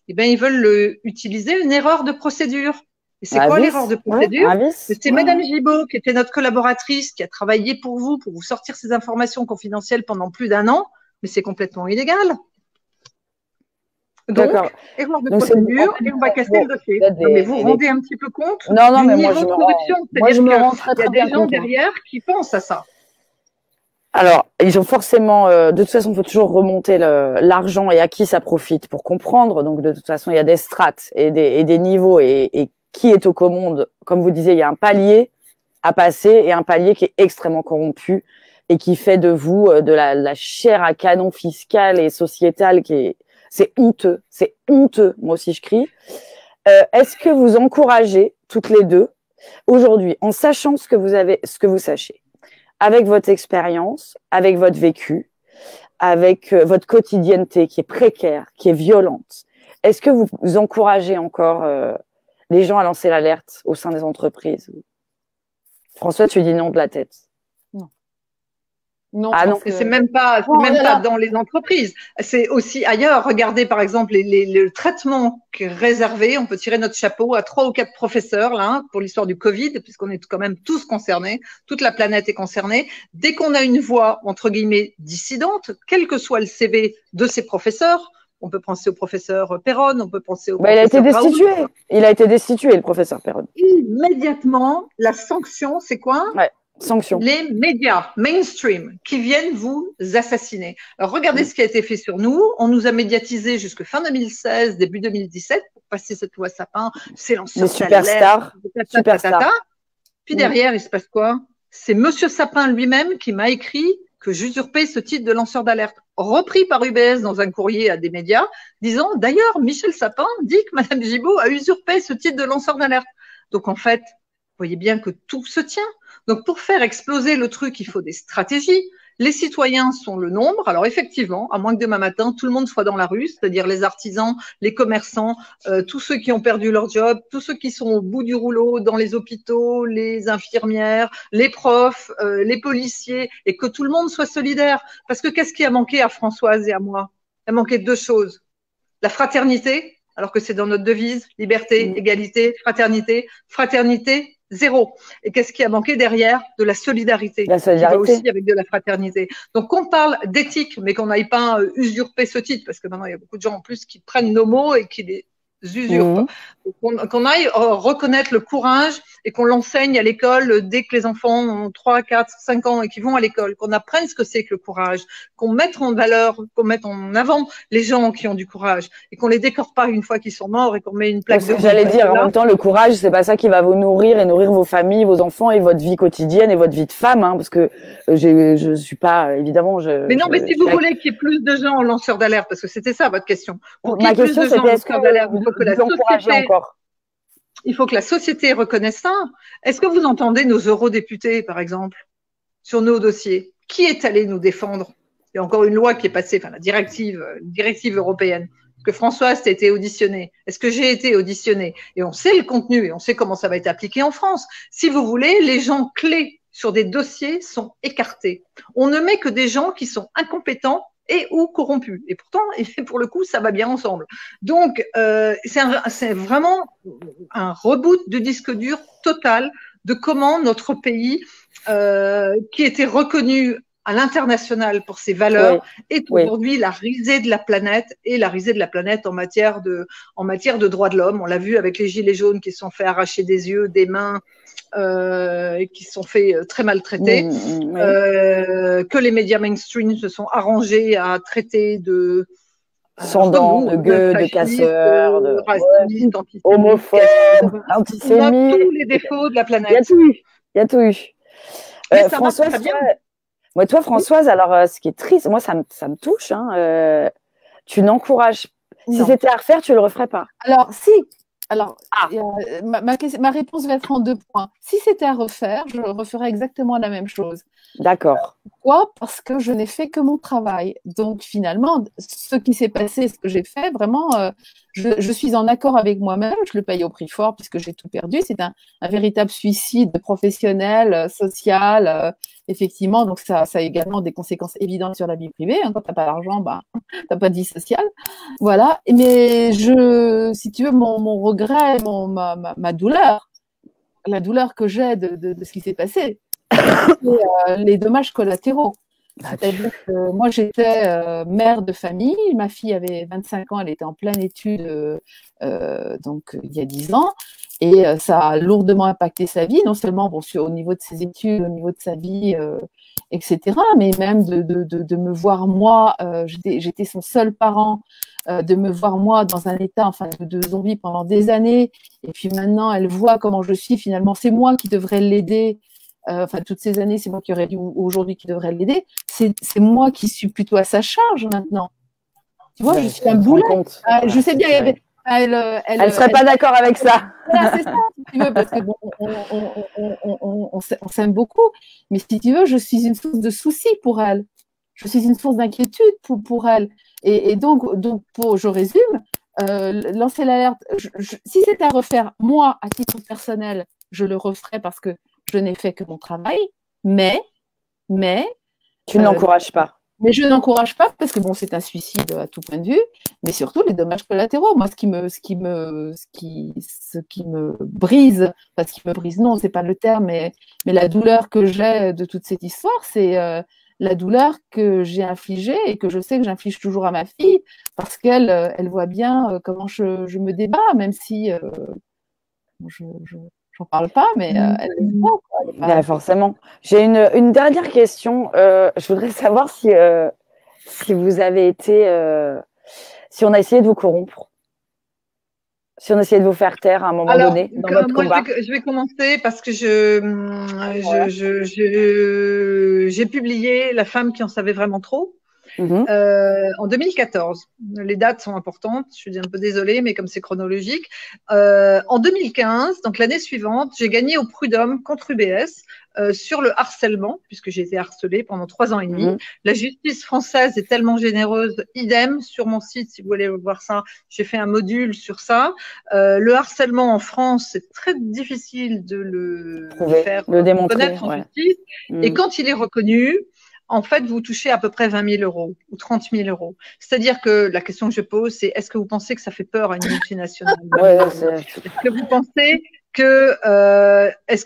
Eh bien, ils veulent utiliser une erreur de procédure. Et c'est quoi l'erreur de procédure? C'est Madame Gibault, qui était notre collaboratrice, qui a travaillé pour vous sortir ces informations confidentielles pendant plus d'1 an, mais c'est complètement illégal. Donc, erreur de procédure, et on va casser le dossier. Mais vous vous rendez un petit peu compte du niveau de corruption. C'est-à-dire qu'il y a des gens derrière qui pensent à ça. Alors, ils ont forcément, de toute façon, il faut toujours remonter l'argent et à qui ça profite pour comprendre. Donc, de toute façon, il y a des strates et des niveaux et qui est aux commandes. Comme vous disiez, il y a un palier à passer et un palier qui est extrêmement corrompu et qui fait de vous de la chair à canon fiscale et sociétale c'est honteux. C'est honteux. Moi aussi, je crie. Est-ce que vous encouragez toutes les deux aujourd'hui, en sachant ce que vous sachez, avec votre expérience, avec votre vécu, avec votre quotidienneté qui est précaire, qui est violente, est-ce que vous encouragez encore les gens à lancer l'alerte au sein des entreprises? François, tu dis non de la tête. Non, c'est même pas dans les entreprises. C'est aussi ailleurs. Regardez par exemple le traitement qui est réservé. On peut tirer notre chapeau à 3 ou 4 professeurs là pour l'histoire du Covid, puisqu'on est quand même tous concernés. Toute la planète est concernée. Dès qu'on a une voix entre guillemets dissidente, quel que soit le CV de ces professeurs, on peut penser au professeur Perron, on peut penser au professeur il a été destitué. Il a été destitué, le professeur Perron. Immédiatement, la sanction, c'est quoi? Sanction. Les médias mainstream qui viennent vous assassiner. Alors, regardez ce qui a été fait sur nous. On nous a médiatisé jusque fin 2016, début 2017 pour passer cette loi Sapin. C'est lanceur superstars. Puis derrière, il se passe quoi? C'est Monsieur Sapin lui-même qui m'a écrit que j'usurpais ce titre de lanceur d'alerte, repris par UBS dans un courrier à des médias, disant d'ailleurs, Michel Sapin dit que Madame Gibault a usurpé ce titre de lanceur d'alerte. Donc en fait, vous voyez bien que tout se tient. Donc pour faire exploser le truc, il faut des stratégies. Les citoyens sont le nombre. Alors effectivement, à moins que demain matin, tout le monde soit dans la rue, c'est-à-dire les artisans, les commerçants, tous ceux qui ont perdu leur job, tous ceux qui sont au bout du rouleau dans les hôpitaux, les infirmières, les profs, les policiers, et que tout le monde soit solidaire. Parce que qu'est-ce qui a manqué à Françoise et à moi? Il a manqué deux choses. La fraternité, alors que c'est dans notre devise, liberté, égalité, fraternité. Fraternité, zéro. Et qu'est-ce qui a manqué derrière? De la solidarité. La solidarité. Qui va aussi avec de la fraternité. Donc, qu'on parle d'éthique, mais qu'on n'aille pas usurper ce titre, parce que maintenant, il y a beaucoup de gens en plus qui prennent nos mots et qui les usurpent. Qu'on aille reconnaître le courage et qu'on l'enseigne à l'école dès que les enfants ont 3, 4, 5 ans et qu'ils vont à l'école, qu'on apprenne ce que c'est que le courage, qu'on mette en valeur, qu'on mette en avant les gens qui ont du courage et qu'on les décore pas une fois qu'ils sont morts et qu'on met une plaque de. J'allais dire, en même temps, le courage, c'est pas ça qui va vous nourrir et nourrir vos familles, vos enfants et votre vie quotidienne et votre vie de femme, hein, parce que je suis pas, évidemment, Mais non, mais si vous voulez qu'il y ait plus de gens en lanceur d'alerte, parce que c'était ça votre question. Ma question, c'était est-ce que il faut que la société reconnaisse ça. Est-ce que vous entendez nos eurodéputés, par exemple, sur nos dossiers? Qui est allé nous défendre? Il y a encore une loi qui est passée, enfin la directive européenne. Est-ce que Françoise a été auditionnée? Est-ce que j'ai été auditionnée? Et on sait le contenu et on sait comment ça va être appliqué en France. Si vous voulez, les gens clés sur des dossiers sont écartés. On ne met que des gens qui sont incompétents et ou corrompus. Et pourtant, pour le coup, ça va bien ensemble. Donc, c'est vraiment un reboot du disque dur total de comment notre pays, qui était reconnu à l'international pour ses valeurs, est aujourd'hui la risée de la planète et la risée de la planète en matière de droits de l'homme. On l'a vu avec les gilets jaunes qui se sont fait arracher des yeux, des mains, et qui se sont fait très maltraités, que les médias mainstream se sont arrangés à traiter de sans dents, de gueux, de casseurs, de racistes, homophobes, antisémites. Tous les défauts de la planète. Il y a tout eu. Françoise, toi, Françoise, alors ce qui est triste, moi ça me touche, hein, tu n'encourages. Si c'était à refaire, tu le referais pas. Alors si. Alors, ma réponse va être en 2 points. Si c'était à refaire, je referais exactement la même chose. D'accord. Pourquoi? Parce que je n'ai fait que mon travail. Donc, finalement, ce qui s'est passé, ce que j'ai fait, vraiment, je suis en accord avec moi-même. Je le paye au prix fort puisque j'ai tout perdu. C'est un véritable suicide professionnel, social, effectivement. Donc, ça a également des conséquences évidentes sur la vie privée. Quand tu n'as pas d'argent, tu n'as pas de vie sociale. Voilà. Mais si tu veux, mon regret, ma douleur, la douleur que j'ai de ce qui s'est passé, c'est les dommages collatéraux. C'est-à-dire que moi, j'étais mère de famille, ma fille avait 25 ans, elle était en pleine étude donc il y a 10 ans, et ça a lourdement impacté sa vie, non seulement au niveau de ses études, au niveau de sa vie, etc., mais même de me voir moi, j'étais son seul parent, de me voir moi dans un état de zombie pendant des années, et puis maintenant elle voit comment je suis, finalement c'est moi qui devrais l'aider. Toutes ces années, c'est moi qui aurais dû aujourd'hui qui devrais l'aider. C'est moi qui suis plutôt à sa charge maintenant. Tu vois, je suis un boulet. Je sais bien, elle serait pas d'accord avec ça. Voilà, c'est ça, si tu veux, parce que bon, on s'aime beaucoup. Mais si tu veux, je suis une source de soucis pour elle. Je suis une source d'inquiétude pour elle. Et donc, je résume, lancer l'alerte. Si c'était à refaire, moi, à titre personnel, je le referais parce que je n'ai fait que mon travail, mais tu ne l'encourages pas. Mais je n'encourage pas parce que bon, c'est un suicide à tout point de vue, mais surtout les dommages collatéraux. Moi, ce qui me brise, enfin, ce qui me brise, non, c'est pas le terme, mais la douleur que j'ai de toute cette histoire, c'est la douleur que j'ai infligée et que je sais que j'inflige toujours à ma fille parce qu'elle voit bien comment je me débat, même si j'en parle pas, mais elle le voit, quoi. Elle est pas- Ben, forcément. J'ai une dernière question. Je voudrais savoir si vous avez été, si on a essayé de vous corrompre, si on a essayé de vous faire taire à un moment donné dans votre moi, combat. je vais commencer parce que Voilà. j'ai publié La femme qui en savait vraiment trop. Mhm. En 2014. Les dates sont importantes, je suis un peu désolée, mais comme c'est chronologique. En 2015, donc l'année suivante, j'ai gagné au prud'homme contre UBS sur le harcèlement, puisque j'ai été harcelée pendant 3 ans et demi. Mhm. La justice française est tellement généreuse, idem, sur mon site, si vous voulez voir ça, j'ai fait un module sur ça. Le harcèlement en France, c'est très difficile de le faire le démontrer. reconnaître en Ouais. justice. Et Mhm. quand il est reconnu, en fait, vous touchez à peu près 20 000 euros ou 30 000 euros. C'est-à-dire que la question que je pose, c'est est-ce que vous pensez que ça fait peur à une multinationale? Ouais, Est-ce que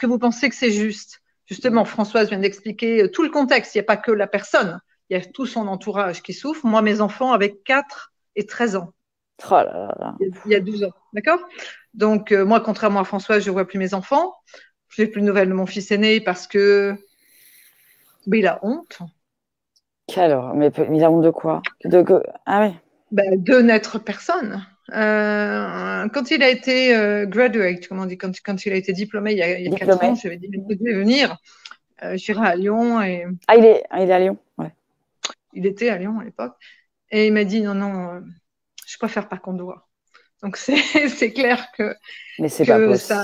vous pensez que c'est juste? Justement, Françoise vient d'expliquer tout le contexte. Il n'y a pas que la personne, il y a tout son entourage qui souffre. Moi, mes enfants avaient 4 et 13 ans. Oh là là là. Il y a 12 ans, d'accord? Donc, moi, contrairement à Françoise, je ne vois plus mes enfants. Je n'ai plus de nouvelles de mon fils aîné parce que il a honte. Quelle horreur. Mais il a honte de quoi? Ah oui. De n'être personne. Quand il a été graduate, comment on dit, quand il a été diplômé il y a 4 ans, j'avais dit, je vais venir, j'irai à Lyon. Ah, il est à Lyon, ouais. Il était à Lyon à l'époque. Et il m'a dit, non, je préfère pas qu'on doit. Donc, c'est clair que, mais c'est pas possible. Ça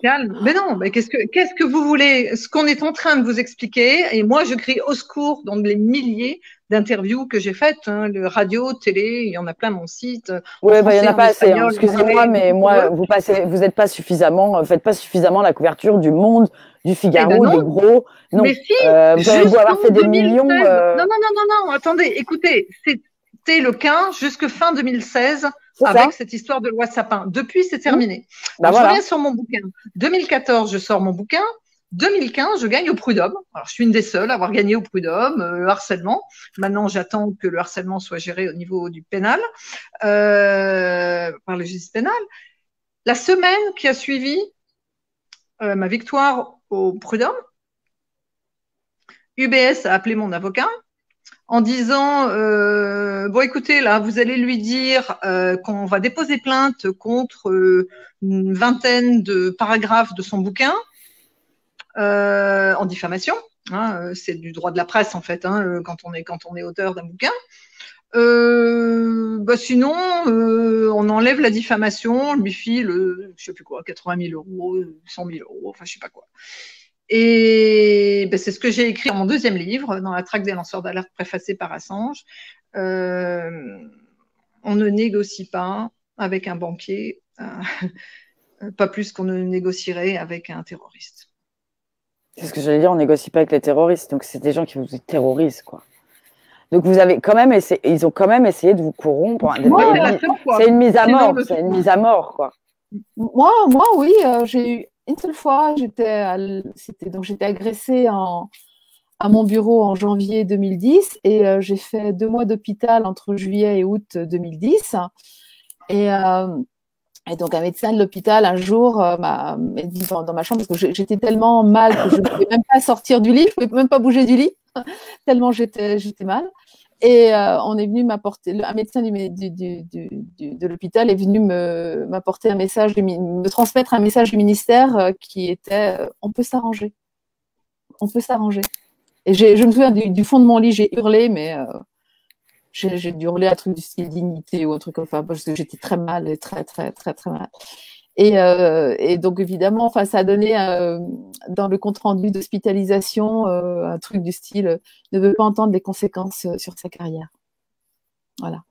calme. Mais non, mais qu'est-ce que vous voulez? Ce qu'on est en train de vous expliquer, et moi, je crie au secours dans les milliers d'interviews que j'ai faites, le radio, télé, il y en a plein mon site. Oui, il y en a pas assez. Excusez-moi, mais moi, vous n'êtes pas suffisamment, faites pas suffisamment la couverture du Monde, du Figaro, des gros. Non. Mais si, vous avez beau avoir fait des millions. Non, attendez, écoutez, c'était le 15 jusque fin 2016 avec cette histoire de loi Sapin. Depuis, c'est terminé. Donc, je reviens sur mon bouquin. 2014, je sors mon bouquin. 2015, je gagne au prud'homme. Alors, je suis une des seules à avoir gagné au prud'homme, le harcèlement. Maintenant, j'attends que le harcèlement soit géré au niveau du pénal, par le justice pénal. La semaine qui a suivi ma victoire au prud'homme, UBS a appelé mon avocat en disant bon, écoutez, là, vous allez lui dire qu'on va déposer plainte contre une vingtaine de paragraphes de son bouquin en diffamation. C'est du droit de la presse, en fait, quand on est auteur d'un bouquin. Sinon, on enlève la diffamation, on lui file, je sais plus quoi, 80 000 euros, 100 000 euros, enfin, je sais pas quoi. Et c'est ce que j'ai écrit dans mon deuxième livre, dans la traque des lanceurs d'alerte préfacée par Assange. On ne négocie pas avec un banquier, pas plus qu'on ne négocierait avec un terroriste. C'est ce que j'allais dire, on négocie pas avec les terroristes, donc c'est des gens qui vous terrorisent, quoi. Donc vous avez quand même essayé, ils ont quand même essayé de vous corrompre. C'est une mise à mort, c'est une mise à mort, quoi. Moi, oui, j'ai eu une seule fois, j'étais agressée à mon bureau en janvier 2010 et j'ai fait 2 mois d'hôpital entre juillet et août 2010. Et donc, un médecin de l'hôpital, un jour, m'a dit dans ma chambre, parce que j'étais tellement mal que je ne pouvais même pas sortir du lit, je ne pouvais même pas bouger du lit, tellement j'étais mal. Et on est venu m'apporter, un médecin de l'hôpital est venu m'apporter un message, me transmettre un message du ministère qui était on peut s'arranger. On peut s'arranger. Et je me souviens du fond de mon lit, j'ai hurlé, mais j'ai dû hurler un truc du style dignité ou un truc comme ça, parce que j'étais très mal, très, très, très, très mal. Et donc, évidemment, ça a donné dans le compte-rendu d'hospitalisation un truc du style ne veut pas entendre les conséquences sur sa carrière. Voilà.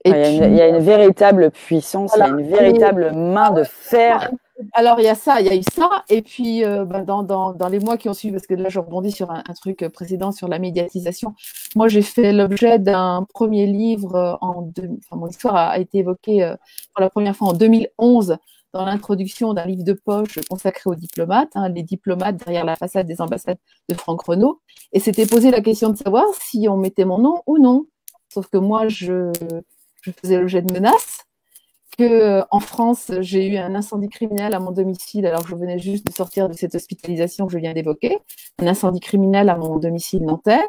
Il y a une véritable puissance, voilà. Il y a une véritable main de fer. Alors, il y a eu ça. Et puis, dans les mois qui ont suivi, parce que là, je rebondis sur un truc précédent sur la médiatisation. Moi, j'ai fait l'objet d'un premier livre mon histoire a été évoquée pour la première fois en 2011 dans l'introduction d'un livre de poche consacré aux diplomates, les diplomates derrière la façade des ambassades de Franck Renaud. Et c'était posé la question de savoir si on mettait mon nom ou non. Sauf que moi, je faisais l'objet de menaces. que en France, j'ai eu un incendie criminel à mon domicile, alors que je venais juste de sortir de cette hospitalisation que je viens d'évoquer, un incendie criminel à mon domicile nantais.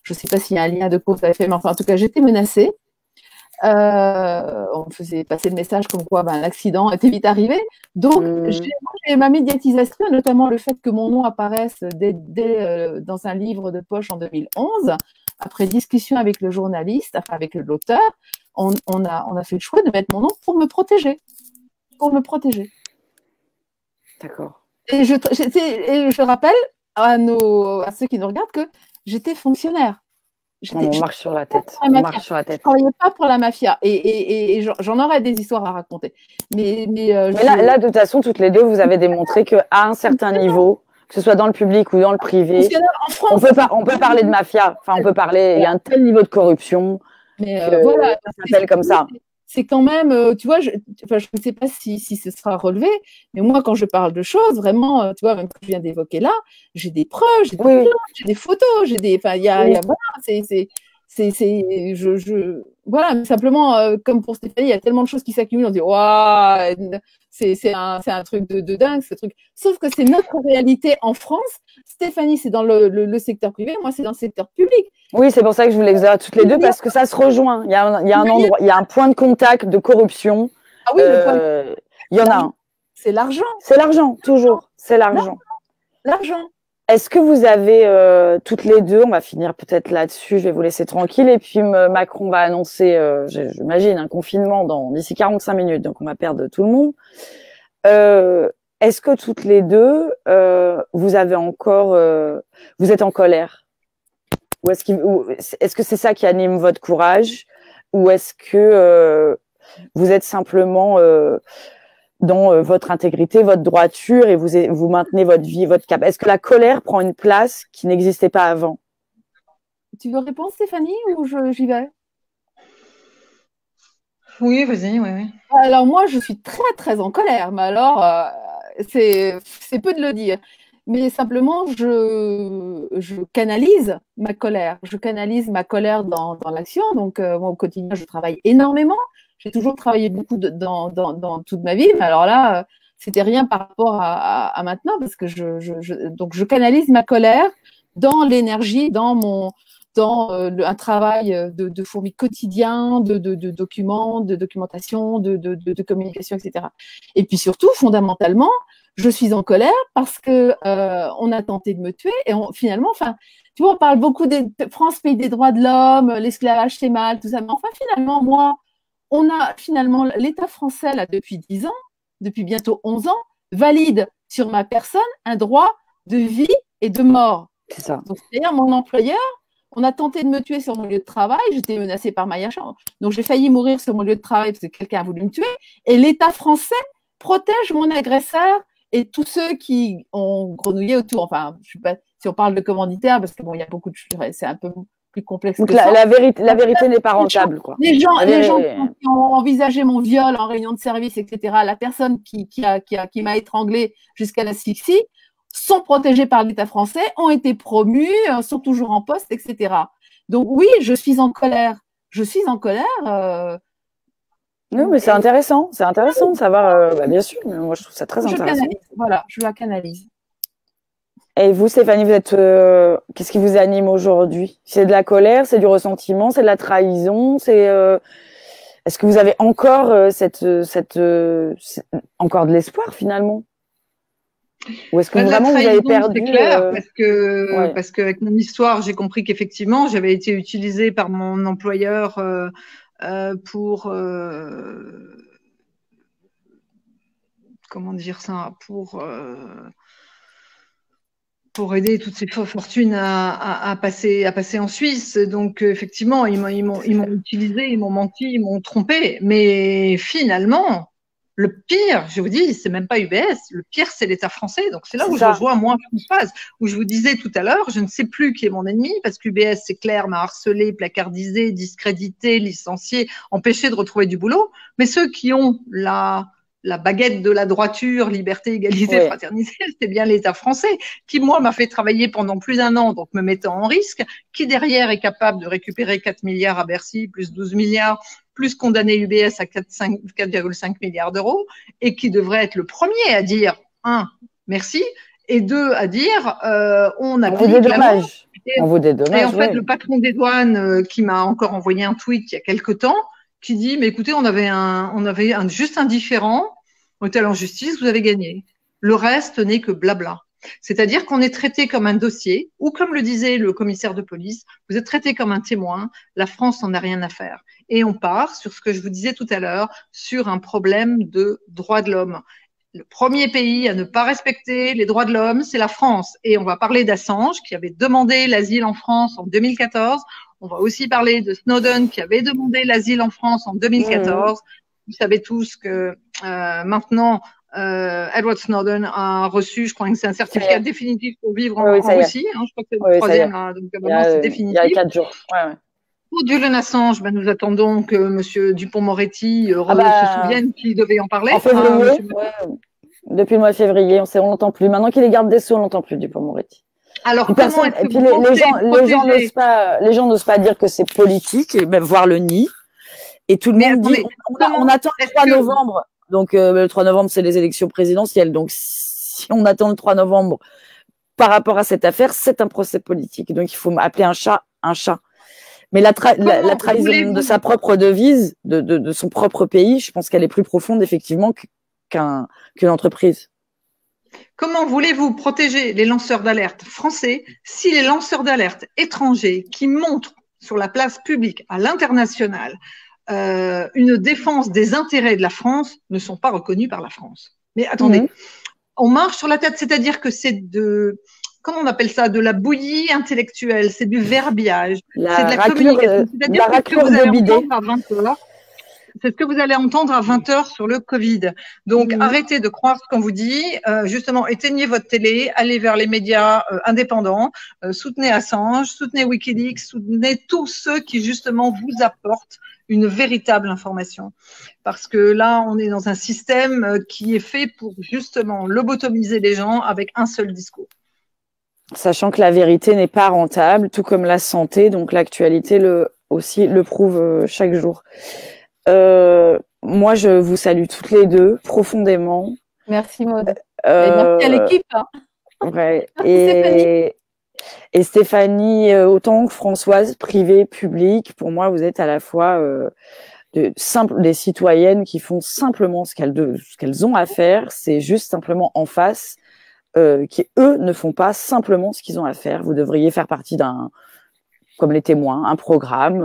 Je ne sais pas s'il y a un lien de cause à effet, mais enfin, en tout cas, j'étais menacée. On me faisait passer le message comme quoi l'accident était vite arrivé. Donc, j'ai ma médiatisation, notamment le fait que mon nom apparaisse dans un livre de poche en 2011. Après discussion avec le journaliste, enfin avec l'auteur, on a fait le choix de mettre mon nom pour me protéger. Pour me protéger. D'accord. Et je rappelle à ceux qui nous regardent que j'étais fonctionnaire. On marche sur la tête. On marche sur la tête. Je ne travaillais pas pour la mafia. Et j'en aurais des histoires à raconter. Mais là, de toute façon, toutes les deux, vous avez démontré qu'à un certain niveau, que ce soit dans le public ou dans le privé, on peut parler de mafia. Enfin, on peut parler. Il y a un tel niveau de corruption. Mais voilà, ça s'appelle comme ça. C'est quand même, tu vois, je ne sais pas si ce sera relevé, mais moi, quand je parle de choses, vraiment, tu vois, même que je viens d'évoquer là, j'ai des preuves, j'ai des plans, j'ai des photos, enfin, voilà, mais simplement, comme pour Stéphanie, il y a tellement de choses qui s'accumulent, on dit, waouh, c'est un truc de dingue, ce truc. Sauf que c'est notre réalité en France. Stéphanie, c'est dans le secteur privé, moi, c'est dans le secteur public. Oui, c'est pour ça que je voulais vous avoir toutes les deux, parce que ça se rejoint. Il y a un endroit, il y a un point de contact de corruption. Ah oui, il y en a un. C'est l'argent. C'est l'argent, toujours. C'est l'argent. L'argent. Est-ce que vous avez toutes les deux, on va finir peut-être là-dessus, je vais vous laisser tranquille, et puis Macron va annoncer, j'imagine, un confinement d'ici 45 minutes, donc on va perdre tout le monde. Est-ce que toutes les deux, vous êtes en colère? Ou est-ce que c'est ça qui anime votre courage? Ou est-ce que vous êtes simplement dans votre intégrité, votre droiture, et vous maintenez votre vie, votre cap? Est-ce que la colère prend une place qui n'existait pas avant? Tu veux répondre, Stéphanie, ou j'y vais? Oui, vas-y, oui. Alors moi, je suis très, très en colère, mais alors, c'est peu de le dire. Mais simplement, je canalise ma colère. Je canalise ma colère dans l'action. Donc, moi, au quotidien, je travaille énormément. J'ai toujours travaillé beaucoup dans toute ma vie. Mais alors là, c'était rien par rapport à maintenant, parce que donc je canalise ma colère dans l'énergie, dans un travail de fourmi quotidien, de documents, de documentation, de communication, etc. Et puis surtout, fondamentalement, je suis en colère parce que on a tenté de me tuer et finalement, enfin, tu vois, on parle beaucoup de France, pays des droits de l'homme, l'esclavage c'est mal, tout ça, mais enfin finalement, finalement l'État français là depuis 10 ans, depuis bientôt 11 ans, valide sur ma personne un droit de vie et de mort. C'est ça. Donc, c'est-à-dire mon employeur, on a tenté de me tuer sur mon lieu de travail, j'étais menacée par Maya Chan, donc j'ai failli mourir sur mon lieu de travail parce que quelqu'un a voulu me tuer, et l'État français protège mon agresseur et tous ceux qui ont grenouillé autour. Enfin, je sais pas si on parle de commanditaire, parce que bon, il y a beaucoup de choses, c'est un peu plus complexe. Donc la vérité n'est pas rentable, quoi. Les gens qui ont envisagé mon viol en réunion de service, etc., la personne qui m'a étranglée jusqu'à l'asphyxie, sont protégés par l'État français, ont été promus, sont toujours en poste, etc. Donc oui, je suis en colère. Je suis en colère. Non, mais c'est intéressant. C'est intéressant de savoir. Bien sûr, mais moi je trouve ça très intéressant. Voilà, je la canalise. Et vous, Stéphanie, vous êtes qu'est-ce qui vous anime aujourd'hui? C'est de la colère, c'est du ressentiment, c'est de la trahison, est-ce que vous avez encore encore de l'espoir finalement? Ou est-ce que vraiment vous avez perdu? C'est clair, parce que avec mon histoire, j'ai compris qu'effectivement, j'avais été utilisée par mon employeur pour comment dire ça, pour aider toutes ces fortunes à passer en Suisse. Donc effectivement, ils m'ont utilisé, ils m'ont menti, ils m'ont trompé. Mais finalement, le pire, je vous dis, c'est même pas UBS. Le pire, c'est l'État français. Donc c'est là où je rejoins moi Françoise, où je vous disais tout à l'heure, je ne sais plus qui est mon ennemi, parce qu'UBS, c'est clair, m'a harcelé, placardisé, discrédité, licencié, empêché de retrouver du boulot. Mais ceux qui ont la baguette de la droiture, liberté, égalité, fraternité, c'est bien l'État français qui, moi, m'a fait travailler pendant plus d'1 an, donc me mettant en risque, qui derrière est capable de récupérer 4 milliards à Bercy, plus 12 milliards, plus condamner UBS à 4,5 milliards d'euros et qui devrait être le premier à dire, merci, et deux, à dire, on applique la loi. On vous dédommage. Et en fait, le patron des douanes qui m'a encore envoyé un tweet il y a quelque temps, qui dit, mais écoutez, on avait juste un différend, on était allé en justice, vous avez gagné. Le reste n'est que blabla. C'est-à-dire qu'on est traité comme un dossier, ou comme le disait le commissaire de police, vous êtes traité comme un témoin, la France n'en a rien à faire. Et on part sur ce que je vous disais tout à l'heure, sur un problème de droits de l'homme. Le premier pays à ne pas respecter les droits de l'homme, c'est la France. Et on va parler d'Assange, qui avait demandé l'asile en France en 2014. On va aussi parler de Snowden, qui avait demandé l'asile en France en 2014. Vous savez tous que maintenant, Edward Snowden a reçu, je crois que c'est un certificat définitif pour vivre en Russie. Je crois que c'est le troisième, là, donc maintenant c'est définitif. Il y a 4 jours. Pour Julian Assange, nous attendons que M. Dupond-Moretti se souvienne qu'il devait en parler. En février, depuis le mois de février, on l'entend plus. Maintenant qu'il est garde des Sceaux, on l'entend plus, Dupond-Moretti. Alors, comment est-ce que les gens n'osent pas dire que c'est politique, et même voir le nid. Et tout le monde dit, on attend le 3 novembre. Donc, le 3 novembre, c'est les élections présidentielles. Donc, si on attend le 3 novembre par rapport à cette affaire, c'est un procès politique. Donc, il faut appeler un chat un chat. Mais la trahison de sa propre devise, de son propre pays, je pense qu'elle est plus profonde, effectivement, qu'une entreprise. Comment voulez-vous protéger les lanceurs d'alerte français si les lanceurs d'alerte étrangers qui montrent sur la place publique à l'international une défense des intérêts de la France ne sont pas reconnus par la France? Mais attendez, on marche sur la tête, c'est-à-dire que c'est comment on appelle ça, de la bouillie intellectuelle, c'est du verbiage, c'est de la communication. C'est-à-dire que vous allez entendre à 20 heures. C'est ce que vous allez entendre à 20 heures sur le Covid. Donc, arrêtez de croire ce qu'on vous dit. Justement, éteignez votre télé, allez vers les médias indépendants, soutenez Assange, soutenez Wikileaks, soutenez tous ceux qui, justement, vous apportent une véritable information. Parce que là, on est dans un système qui est fait pour, justement, lobotomiser les gens avec un seul discours. Sachant que la vérité n'est pas rentable, tout comme la santé, donc l'actualité aussi le prouve chaque jour. Moi, je vous salue toutes les deux profondément. Merci Maud. Merci à l'équipe. Ouais. Et Stéphanie, autant que Françoise, privée, publique, pour moi, vous êtes à la fois des citoyennes qui font simplement ce qu'elles ont à faire. C'est juste simplement en face. Qui, eux, ne font pas simplement ce qu'ils ont à faire. Vous devriez faire partie comme les témoins, un programme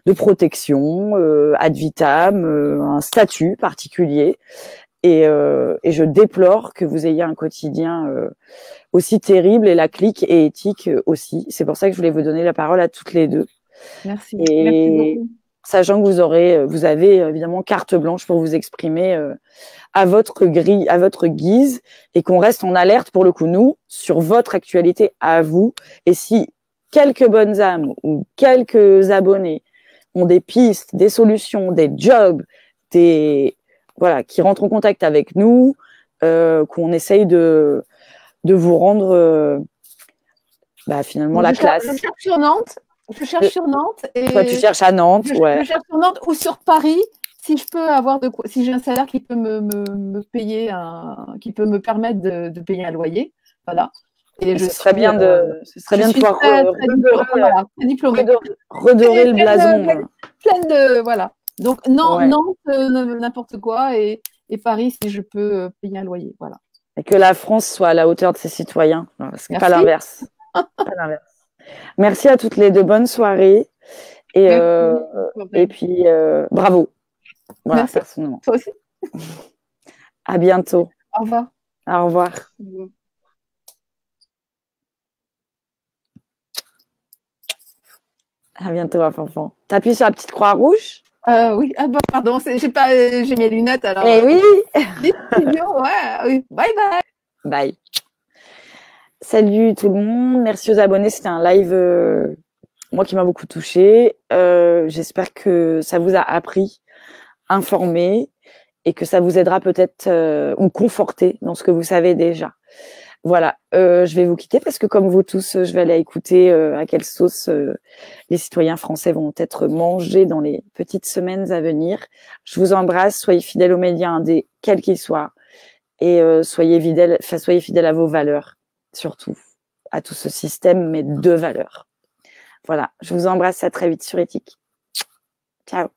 de protection ad vitam, un statut particulier. Et je déplore que vous ayez un quotidien aussi terrible, et la clique et éthique aussi. C'est pour ça que je voulais vous donner la parole à toutes les deux. Merci. Et merci beaucoup. Sachant que vous avez évidemment carte blanche pour vous exprimer à votre guise, et qu'on reste en alerte pour le coup, nous, sur votre actualité à vous. Et si quelques bonnes âmes ou quelques abonnés ont des pistes, des solutions, des jobs, qui rentrent en contact avec nous, qu'on essaye de vous rendre finalement la classe. Je cherche sur Nantes. Je cherche sur Nantes. Et toi, tu cherches à Nantes, je cherche sur Nantes ou sur Paris, si je peux avoir si j'ai un salaire qui peut me payer qui peut me permettre de payer un loyer. Voilà. Et ce serait bien de pouvoir redorer le blason. Pleine de, voilà. Donc, Nantes, n'importe quoi, et Paris, si je peux payer un loyer. Voilà. Et que la France soit à la hauteur de ses citoyens. C'est pas l'inverse. Merci à toutes les deux. Bonne soirée. Et puis, bravo. Voilà, merci. Personnellement. Toi aussi. À bientôt. Au revoir. Au revoir. Au revoir. À bientôt, Fanfan. T'appuies sur la petite croix rouge? Oui. Ah, pardon, j'ai mes lunettes alors. Eh oui. Oui. Bye bye. Bye. Salut tout le monde. Merci aux abonnés. C'était un live, moi, qui m'a beaucoup touchée. J'espère que ça vous a appris, informé, et que ça vous aidera peut-être ou conforté dans ce que vous savez déjà. Voilà, je vais vous quitter parce que comme vous tous, je vais aller écouter à quelle sauce les citoyens français vont être mangés dans les petites semaines à venir. Je vous embrasse, soyez fidèles aux médias indés, quels qu'ils soient, et soyez fidèles à vos valeurs, surtout à tout ce système, mais de valeurs. Voilà, je vous embrasse, à très vite sur Éthique. Ciao.